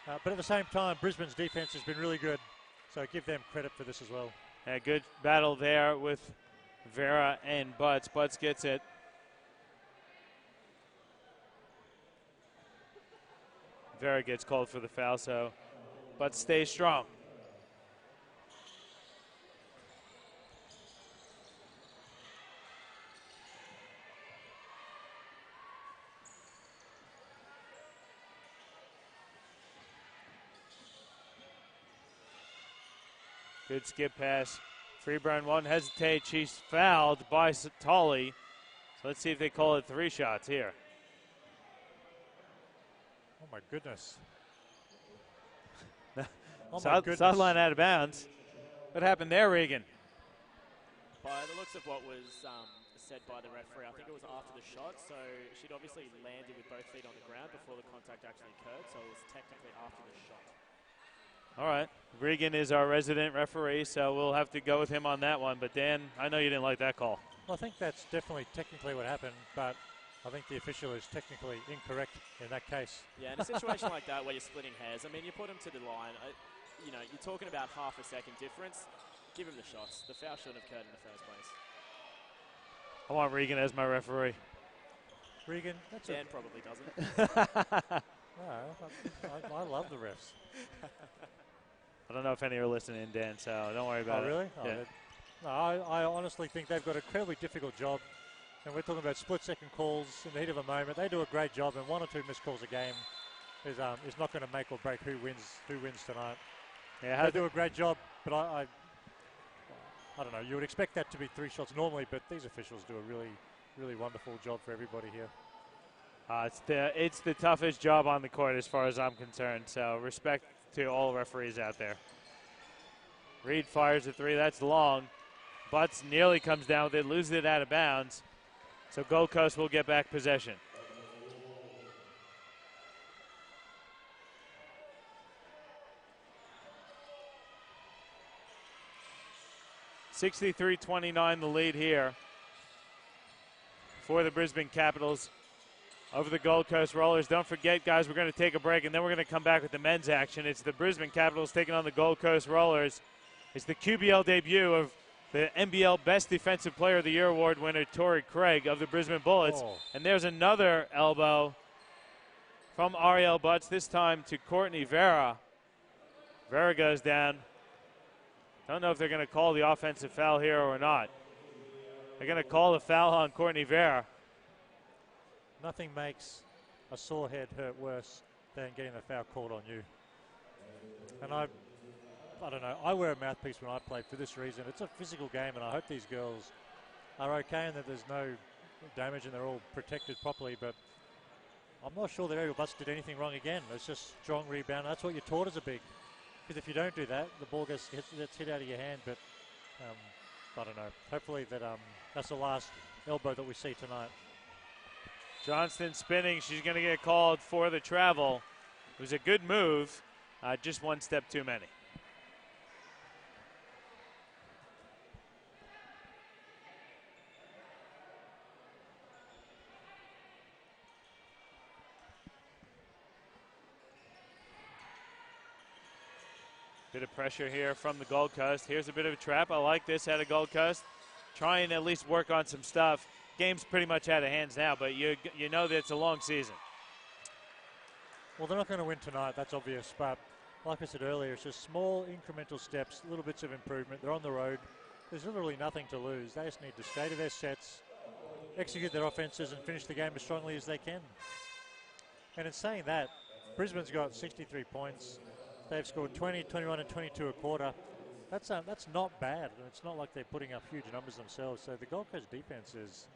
But at the same time, Brisbane's defense has been really good, so give them credit for this as well. A good battle there with Vera and Butts. Butts gets it. Vera gets called for the foul, so Butts stays strong. Good skip pass. Freeburn won't hesitate. She's fouled by Satali. So let's see if they call it 3 shots here. Oh, my goodness. Sideline out of bounds. What happened there, Regan? By the looks of what was said by the referee, I think it was after the shot. So she'd obviously landed with both feet on the ground before the contact actually occurred. So it was technically after the shot. All right. Regan is our resident referee, so we'll have to go with him on that one. But, Dan, I know you didn't like that call. Well, I think that's definitely technically what happened, but I think the official is technically incorrect in that case. Yeah, in a situation like that where you're splitting hairs, I mean, you put him to the line. You know, you're talking about half a second difference. Give him the shots. The foul shouldn't have occurred in the first place. I want Regan as my referee. Regan, Dan probably doesn't. I love the refs. I don't know if any are listening, Dan, so don't worry about it. Oh, really? Yeah. No, I honestly think they've got an incredibly difficult job. And we're talking about split-second calls in the heat of a moment. They do a great job, and 1 or 2 missed calls a game is not going to make or break who wins tonight. Yeah, they do a great job, but I don't know. You would expect that to be 3 shots normally, but these officials do a really, really wonderful job for everybody here. It's the toughest job on the court as far as I'm concerned, so respect to all referees out there. Reed fires a 3. That's long. Butts nearly comes down with it, loses it out of bounds. So Gold Coast will get back possession. 63-29 the lead here for the Brisbane Capitals over the Gold Coast Rollers. Don't forget, guys, we're going to take a break, and then we're going to come back with the men's action. It's the Brisbane Capitals taking on the Gold Coast Rollers. It's the QBL debut of the NBL Best Defensive Player of the Year award winner, Torrey Craig of the Brisbane Bullets. Oh. And there's another elbow from Ariel Butts, this time to Courtney Vera. Vera goes down. Don't know if they're going to call the offensive foul here or not. They're going to call the foul on Courtney Vera. Nothing makes a sore head hurt worse than getting a foul called on you. And I don't know. I wear a mouthpiece when I play for this reason. It's a physical game, and I hope these girls are okay and that there's no damage and they're all protected properly. But I'm not sure that Ariel Butts did anything wrong again. It's just strong rebound. That's what you're taught as a big. Because if you don't do that, the ball gets hit out of your hand. But I don't know. Hopefully that's the last elbow that we see tonight. Johnston spinning. She's going to get called for the travel. It was a good move. Just one step too many. Bit of pressure here from the Gold Coast. Here's a bit of a trap. I like this out of Gold Coast. Trying to at least work on some stuff. Game's pretty much out of hands now, but you know that it's a long season. Well, they're not going to win tonight, that's obvious. But like I said earlier, it's just small incremental steps, little bits of improvement. They're on the road. There's literally nothing to lose. They just need to stay to their sets, execute their offenses, and finish the game as strongly as they can. And in saying that, Brisbane's got 63 points. They've scored 20, 21, and 22 a quarter. That's not bad. It's not like they're putting up huge numbers themselves. So the Gold Coast defense is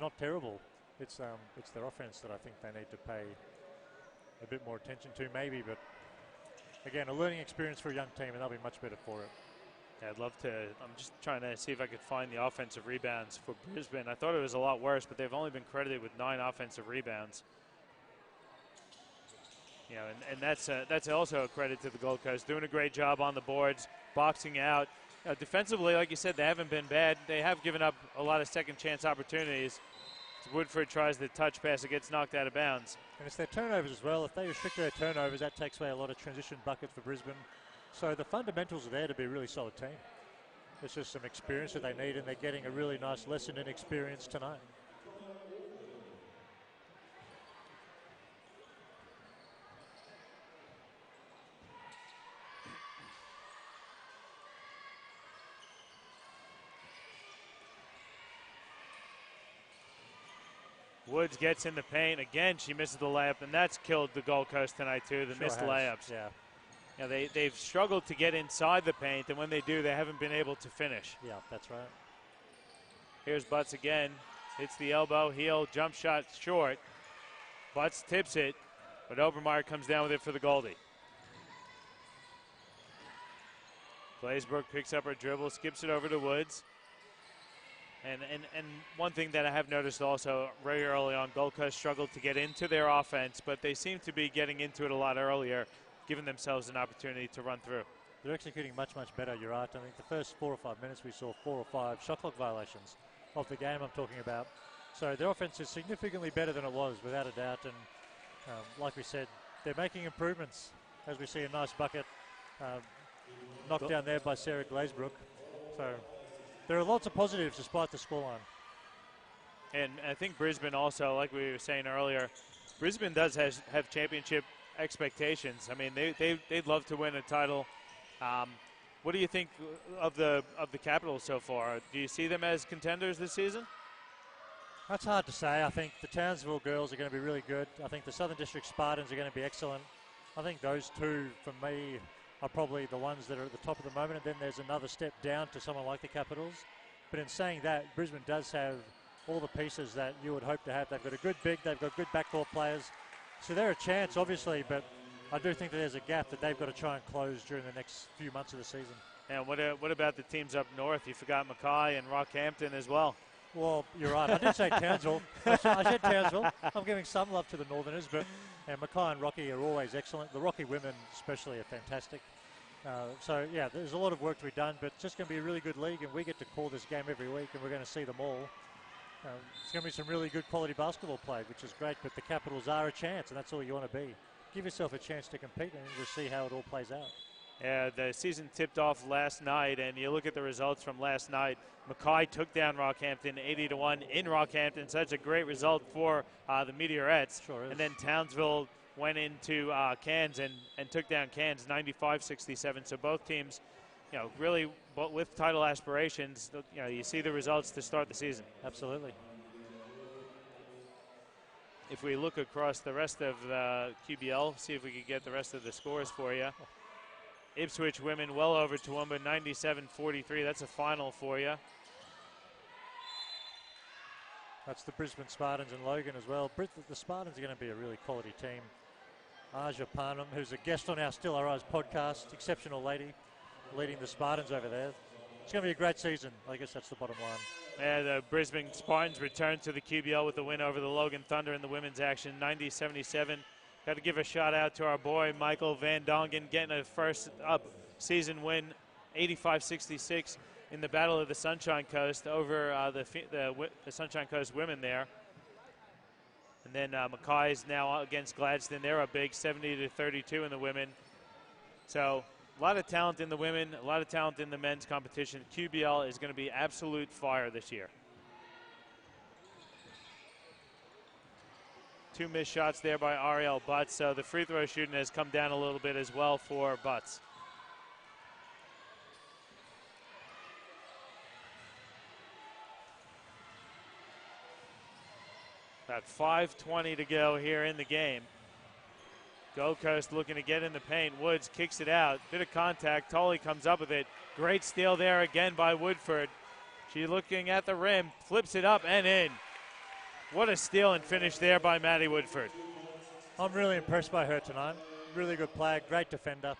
not terrible. It's their offense that I think they need to pay a bit more attention to, maybe. But again, a learning experience for a young team, and they'll be much better for it. Yeah, I'd love to. I'm just trying to see if I could find the offensive rebounds for Brisbane. I thought it was a lot worse, but they've only been credited with 9 offensive rebounds. You know, and that's also a credit to the Gold Coast. Doing a great job on the boards, boxing out. Defensively, like you said, they haven't been bad. They have given up a lot of second chance opportunities. As Woodford tries the touch pass, it gets knocked out of bounds. And it's their turnovers as well. If they restrict their turnovers, that takes away a lot of transition buckets for Brisbane. So the fundamentals are there to be a really solid team. It's just some experience that they need, and they're getting a really nice lesson in experience tonight. Woods gets in the paint. Again, she misses the layup, and that's killed the Gold Coast tonight, too, the missed layups. Yeah. You know, they've struggled to get inside the paint, and when they do, they haven't been able to finish. Yeah, that's right. Here's Butts again. Hits the elbow, heel, jump shot short. Butts tips it, but Obermeyer comes down with it for the Goldie. Glazebrook picks up her dribble, skips it over to Woods. And one thing that I have noticed also very early on, Gold Coast struggled to get into their offense, but they seem to be getting into it a lot earlier, giving themselves an opportunity to run through. They're executing much, much better, you're right. I think the first 4 or 5 minutes we saw 4 or 5 shot clock violations of the game I'm talking about. So their offense is significantly better than it was, without a doubt. And like we said, they're making improvements. As we see a nice bucket knocked down there by Sarah Glazebrook. So there are lots of positives despite the scoreline. And I think Brisbane also, like we were saying earlier, Brisbane does have championship expectations. I mean, they'd love to win a title. What do you think of the Capitals so far? Do you see them as contenders this season? That's hard to say. I think the Townsville girls are going to be really good. I think the Southern District Spartans are going to be excellent. I think those two, for me, are probably the ones that are at the top of the moment. And then there's another step down to someone like the Capitals. But in saying that, Brisbane does have all the pieces that you would hope to have. They've got a good big, they've got good backcourt players. So they're a chance, obviously, but I do think that there's a gap that they've got to try and close during the next few months of the season. And what about the teams up north? You forgot Mackay and Rockhampton as well. Well, you're right. I did say Townsville. I said Townsville. I'm giving some love to the Northerners, but Mackay and Rocky are always excellent. The Rocky women especially are fantastic. So, yeah, there's a lot of work to be done, but it's just going to be a really good league, and we get to call this game every week, and we're going to see them all. It's going to be some really good quality basketball played, which is great, but the Capitals are a chance, and that's all you want to be. Give yourself a chance to compete, and you'll see how it all plays out. Yeah, the season tipped off last night, and you look at the results from last night. Mackay took down Rockhampton 80-1 in Rockhampton, so that's a great result for the Meteorettes. Sure is. And then Townsville went into Cairns and took down Cairns 95-67. So both teams, really with title aspirations, you see the results to start the season. Absolutely. If we look across the rest of the QBL, see if we could get the rest of the scores for you. Ipswich women well over Toowoomba, 97-43. That's a final for you. That's the Brisbane Spartans and Logan as well. The Spartans are going to be a really quality team. Aja Parnham, who's a guest on our Still Our Eyes podcast, exceptional lady, leading the Spartans over there. It's going to be a great season. I guess that's the bottom line. Yeah, the Brisbane Spartans return to the QBL with the win over the Logan Thunder in the women's action, 90-77. Got to give a shout out to our boy Michael Van Dongen getting a first up season win, 85-66 in the Battle of the Sunshine Coast over the Sunshine Coast women there. And then Mackay is now against Gladstone. They're a big 70-32 in the women. So a lot of talent in the women, a lot of talent in the men's competition. QBL is going to be absolute fire this year. Two missed shots there by Ariel Butts, so the free throw shooting has come down a little bit as well for Butts. About 5:20 to go here in the game. Gold Coast looking to get in the paint. Woods kicks it out. Bit of contact. Tolley comes up with it. Great steal there again by Woodford. She's looking at the rim, flips it up and in. What a steal and finish there by Maddie Woodford. I'm really impressed by her tonight. Really good player, great defender,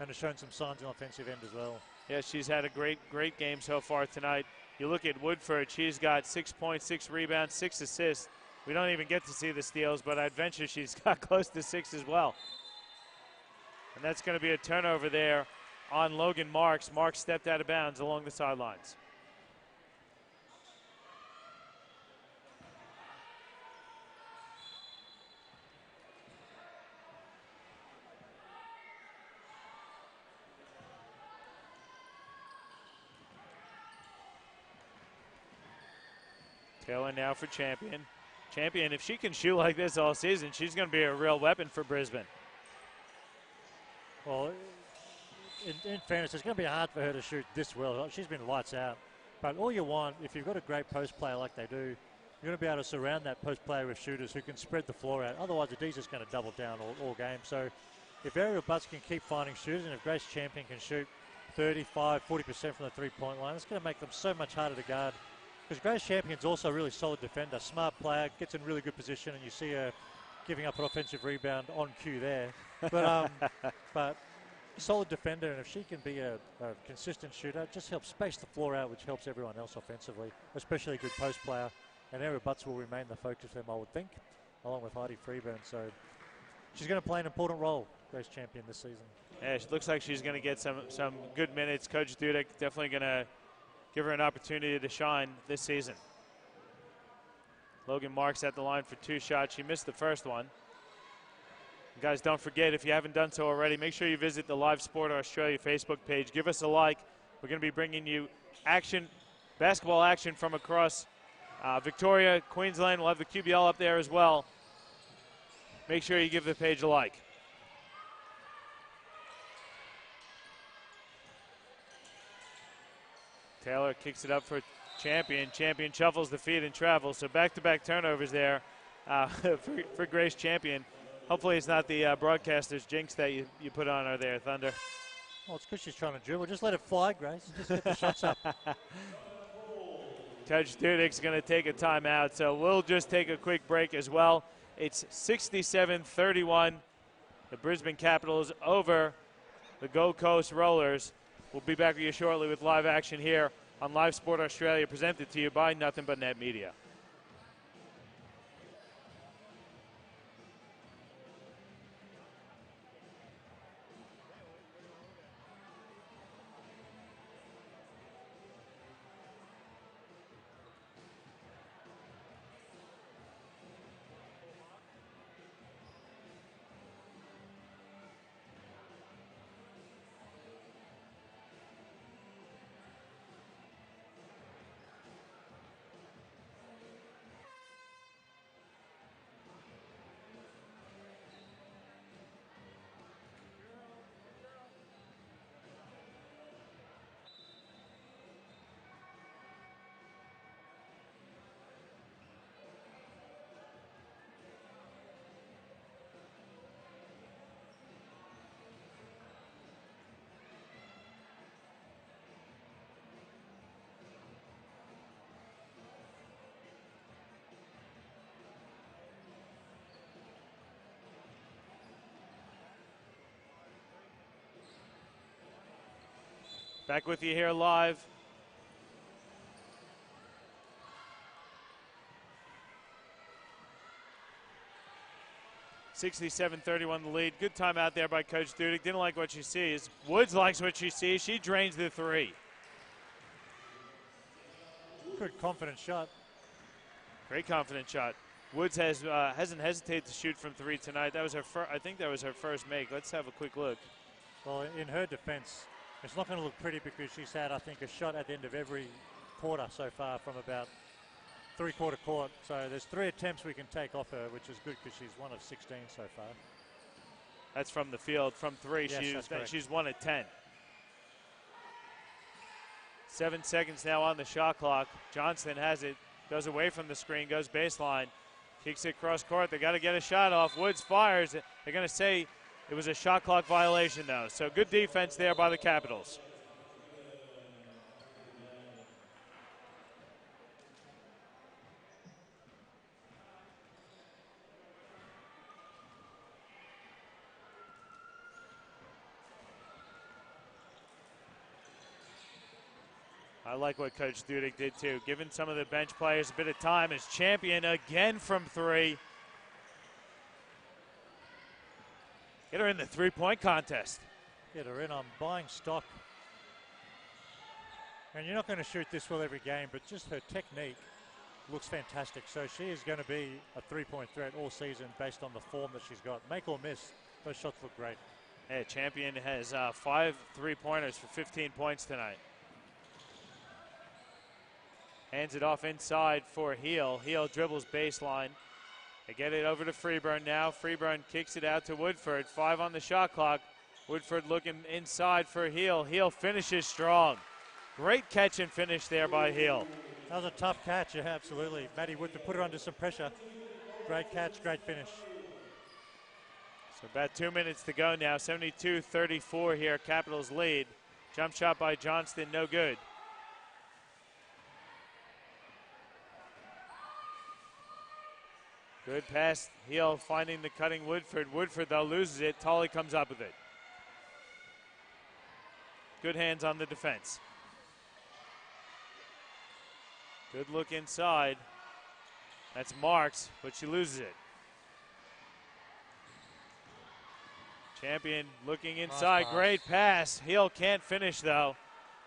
and has shown some signs on the offensive end as well. Yeah, she's had a great game so far tonight. You look at Woodford, she's got 6 points, 6 rebounds, 6 assists. We don't even get to see the steals, but I'd venture she's got close to 6 as well. And that's going to be a turnover there on Logan Marks. Marks stepped out of bounds along the sidelines. Taylor now for Champion. Champion, if she can shoot like this all season, she's going to be a real weapon for Brisbane. Well, in fairness, it's going to be hard for her to shoot this well. She's been lights out. But all you want, if you've got a great post player like they do, you're going to be able to surround that post player with shooters who can spread the floor out. Otherwise, the D's just going to double down all game. So if Ariel Butts can keep finding shooters, and if Grace Champion can shoot 35, 40% from the three-point line, it's going to make them so much harder to guard. Because Grace Champion's also a really solid defender, smart player, gets in really good position, and you see her giving up an offensive rebound on cue there. But solid defender, and if she can be a consistent shooter, it just helps space the floor out, which helps everyone else offensively, especially a good post player. And Ariel Butts will remain the focus for them, I would think, along with Heidi Freeburn. So she's going to play an important role, Grace Champion, this season. Yeah, it looks like she's going to get some good minutes. Coach Dudek definitely going to give her an opportunity to shine this season. Logan Marks at the line for 2 shots. She missed the first one. And guys, don't forget, if you haven't done so already, make sure you visit the Live Sport Australia Facebook page. Give us a like. We're going to be bringing you action, basketball action from across Victoria, Queensland. We'll have the QBL up there as well. Make sure you give the page a like. Taylor kicks it up for Champion. Champion shuffles the feet and travels. So back-to-back turnovers there for Grace Champion. Hopefully it's not the broadcaster's jinx that you put on her there, Thunder. Well, it's because she's trying to dribble. Just let it fly, Grace. Just get the shots up. Coach Dudek's going to take a timeout, so we'll just take a quick break as well. It's 67-31. The Brisbane Capitals over the Gold Coast Rollers. We'll be back with you shortly with live action here on Live Sport Australia, presented to you by Nothing But Net Media. Back with you here live. (67-31) the lead. Good time out there by Coach Dudek. Didn't like what she sees. Woods likes what she sees. She drains the 3. Good confident shot. Great confident shot. Woods hasn't hesitated to shoot from 3 tonight. That was her I think that was her first make. Let's have a quick look. Well, in her defense, it's not going to look pretty because she's had, I think, a shot at the end of every quarter so far from about three-quarter court. So there's 3 attempts we can take off her, which is good because she's 1 of 16 so far. That's from the field. From 3, yes, she's 1 of 10. 7 seconds now on the shot clock. Johnston has it. Goes away from the screen. Goes baseline. Kicks it cross court. They got to get a shot off. Woods fires. They're going to say it was a shot clock violation, though. So good defense there by the Capitals. I like what Coach Dudek did, too. Giving some of the bench players a bit of time as Champion again from 3. Get her in the three-point contest. Get her in. I'm buying stock. And you're not going to shoot this well every game, but just her technique looks fantastic. So she is going to be a three-point threat all season based on the form that she's got. Make or miss, those shots look great. Yeah, Champion has 5 three-pointers for 15 points tonight. Hands it off inside for Heel. Heel dribbles baseline. They get it over to Freeburn now. Freeburn kicks it out to Woodford. 5 on the shot clock. Woodford looking inside for Heel. Heel finishes strong. Great catch and finish there by Heel. That was a tough catch, yeah, absolutely. Maddie Woodford put her under some pressure. Great catch, great finish. So about 2 minutes to go now. 72-34 here, Capitals lead. Jump shot by Johnston, no good. Good pass. Heel finding the cutting Woodford. Woodford, though, loses it. Tolley comes up with it. Good hands on the defense. Good look inside. That's Marks, but she loses it. Champion looking inside. Nice Great pass. Heel can't finish, though.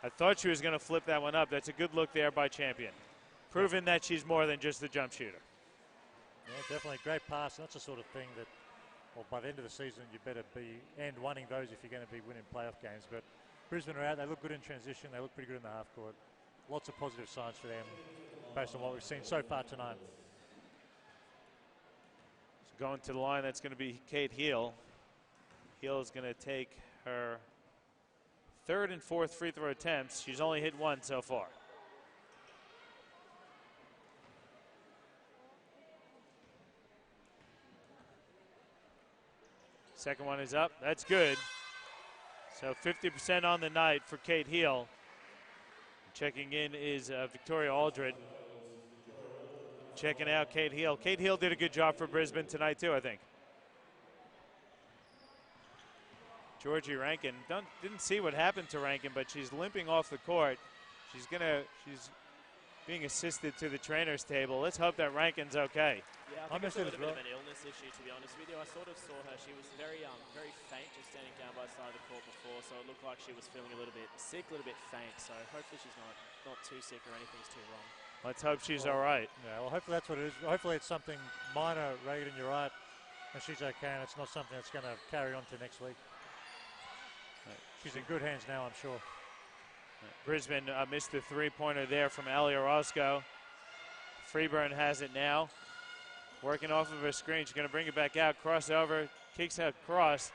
I thought she was going to flip that one up. That's a good look there by Champion. Proving that she's more than just a jump shooter. Yeah, definitely. Great pass. And that's the sort of thing that, well, by the end of the season, you better be winning those if you're going to be winning playoff games. But Brisbane are out. They look good in transition. They look pretty good in the half court. Lots of positive signs for them based on what we've seen so far tonight. So going to the line, that's going to be Kate Heel. Heel is going to take her third and fourth free throw attempts. She's only hit one so far. Second one is up. That's good. So 50% on the night for Kate Heel. Checking in is Victoria Aldred. Checking out Kate Heel. Kate Heel did a good job for Brisbane tonight too, I think. Georgie Rankin, didn't see what happened to Rankin, but she's limping off the court. She's being assisted to the trainer's table. Let's hope that Rankin's okay. Yeah, I think it's a little bit of an illness issue, to be honest with you. I sort of saw her. She was very faint just standing down by the side of the court before, so it looked like she was feeling a little bit sick, a little bit faint. So hopefully she's not too sick or anything's too wrong. Let's hope she's all right. Yeah, well, hopefully that's what it is. Hopefully it's something minor, Reagan, you're right, and she's okay, and it's not something that's going to carry on to next week. She's in good hands now, I'm sure. Brisbane missed the three-pointer there from Ali Orozco. Freeburn has it now. Working off of her screen. She's going to bring it back out. Crossover. Kicks out cross.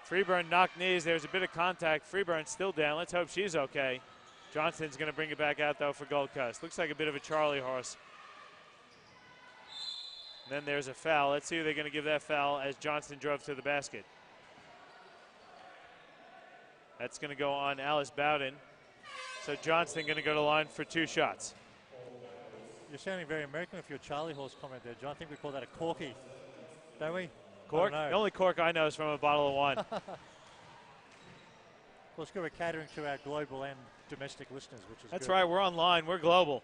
Freeburn knocked knees. There's a bit of contact. Freeburn's still down. Let's hope she's okay. Johnston's going to bring it back out, though, for Gold Coast. Looks like a bit of a Charlie horse. And then there's a foul. Let's see who they're going to give that foul as Johnston drove to the basket. That's going to go on Alice Bowden. So Johnston going to go to line for two shots. You're sounding very American with your Charlie horse comment there, John. I think we call that a corky, don't we? Cork? The only cork I know is from a bottle of wine. Well, it's good we're catering to our global and domestic listeners, which is That's good. right. We're online. We're global.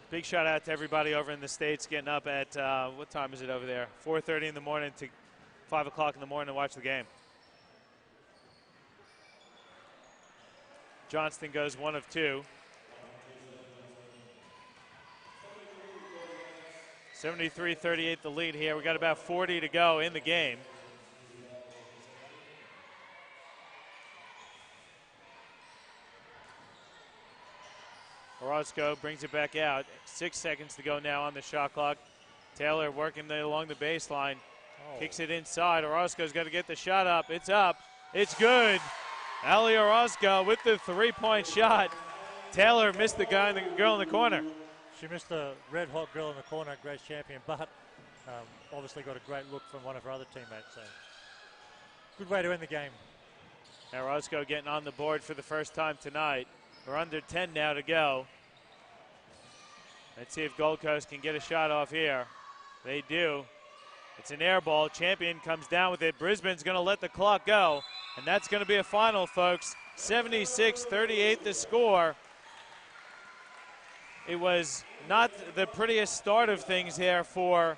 Big shout out to everybody over in the States getting up at, what time is it over there? 4:30 in the morning to 5 o'clock in the morning to watch the game. Johnston goes 1 of 2. 73-38 the lead here. We got about 40 to go in the game. Orozco brings it back out. 6 seconds to go now on the shot clock. Taylor working along the baseline. Kicks it inside. Orozco's got to get the shot up. It's up. It's good. Ali Orozco with the three-point shot. Taylor missed the girl in the corner. She missed the red-hot girl in the corner, Grace Champion, but obviously got a great look from one of her other teammates. So good way to end the game. Now Orozco getting on the board for the first time tonight. We're under 10 now to go. Let's see if Gold Coast can get a shot off here. They do. It's an air ball. Champion comes down with it. Brisbane's going to let the clock go. And that's going to be a final, folks. 76-38 the score. It was not the prettiest start of things here for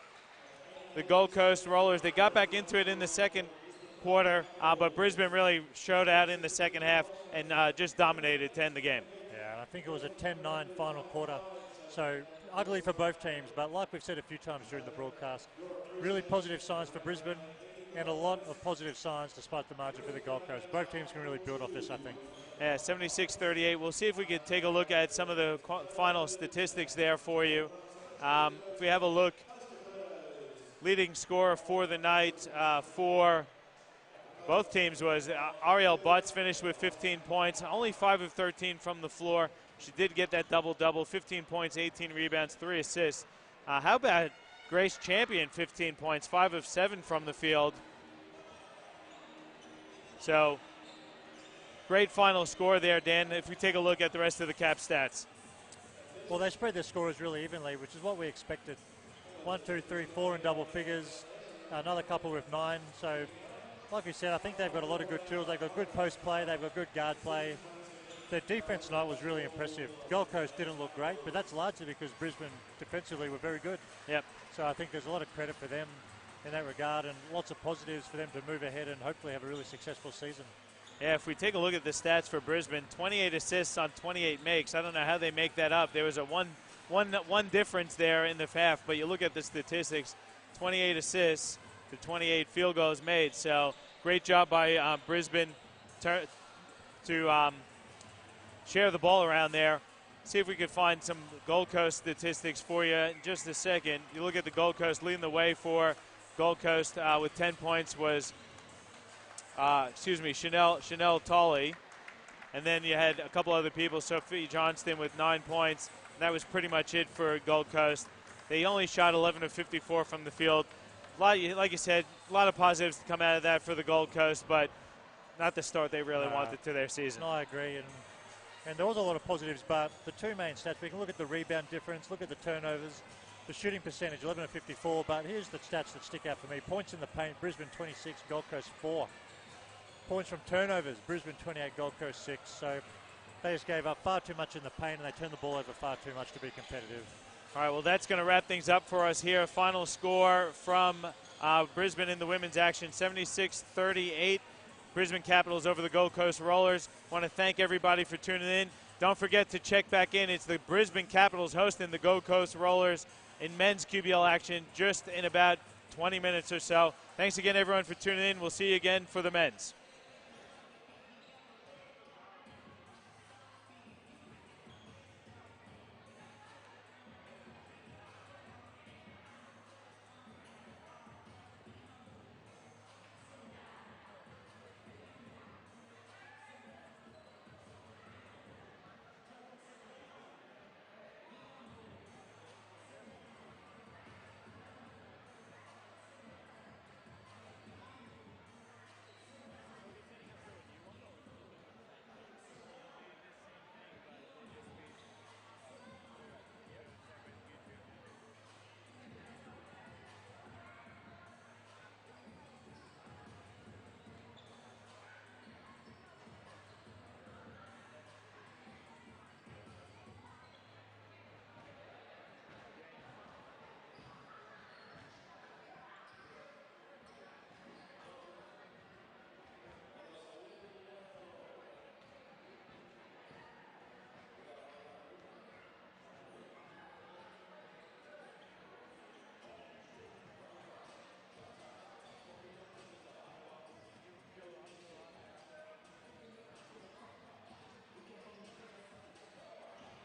the Gold Coast Rollers. They got back into it in the second quarter, but Brisbane really showed out in the second half and just dominated to end the game. Yeah, and I think it was a 10-9 final quarter. So ugly for both teams, but like we've said a few times during the broadcast, really positive signs for Brisbane and a lot of positive signs despite the margin for the Gold Coast. Both teams can really build off this, I think. Yeah, 76-38. We'll see if we can take a look at some of the final statistics there for you. If we have a look, leading scorer for the night for both teams was Ariel Butts, finished with 15 points, only 5 of 13 from the floor. She did get that double-double, 15 points, 18 rebounds, 3 assists. How about Grace Champion, 15 points, 5 of 7 from the field. So great final score there, Dan, if we take a look at the rest of the Cap stats. Well, they spread their scores really evenly, which is what we expected. 1, 2, 3, 4 in double figures, another couple with 9. So like we said, I think they've got a lot of good tools. They've got good post play, they've got good guard play. Their defense tonight was really impressive. Gold Coast didn't look great, but that's largely because Brisbane defensively were very good. Yep. So I think there's a lot of credit for them in that regard and lots of positives for them to move ahead and hopefully have a really successful season. Yeah, if we take a look at the stats for Brisbane, 28 assists on 28 makes. I don't know how they make that up. There was a one one difference there in the half, but you look at the statistics, 28 assists to 28 field goals made. So great job by Brisbane to share the ball around there. See if we could find some Gold Coast statistics for you in just a second. You look at the Gold Coast, leading the way for Gold Coast with 10 points was, Chanel Tolley. And then you had a couple other people, Sophie Johnston with 9 points. And that was pretty much it for Gold Coast. They only shot 11 of 54 from the field. Like you said, a lot of positives to come out of that for the Gold Coast, but not the start they really wanted to their season. No, I agree. And there was a lot of positives, but the two main stats, we can look at the rebound difference, look at the turnovers, the shooting percentage, 11 of 54, but here's the stats that stick out for me. Points in the paint, Brisbane 26, Gold Coast 4. Points from turnovers, Brisbane 28, Gold Coast 6. So they just gave up far too much in the paint, and they turned the ball over far too much to be competitive. All right, well, that's going to wrap things up for us here. Final score from Brisbane in the women's action, 76-38. Brisbane Capitals over the Gold Coast Rollers. Want to thank everybody for tuning in. Don't forget to check back in. It's the Brisbane Capitals hosting the Gold Coast Rollers in men's QBL action just in about 20 minutes or so. Thanks again, everyone, for tuning in. We'll see you again for the men's.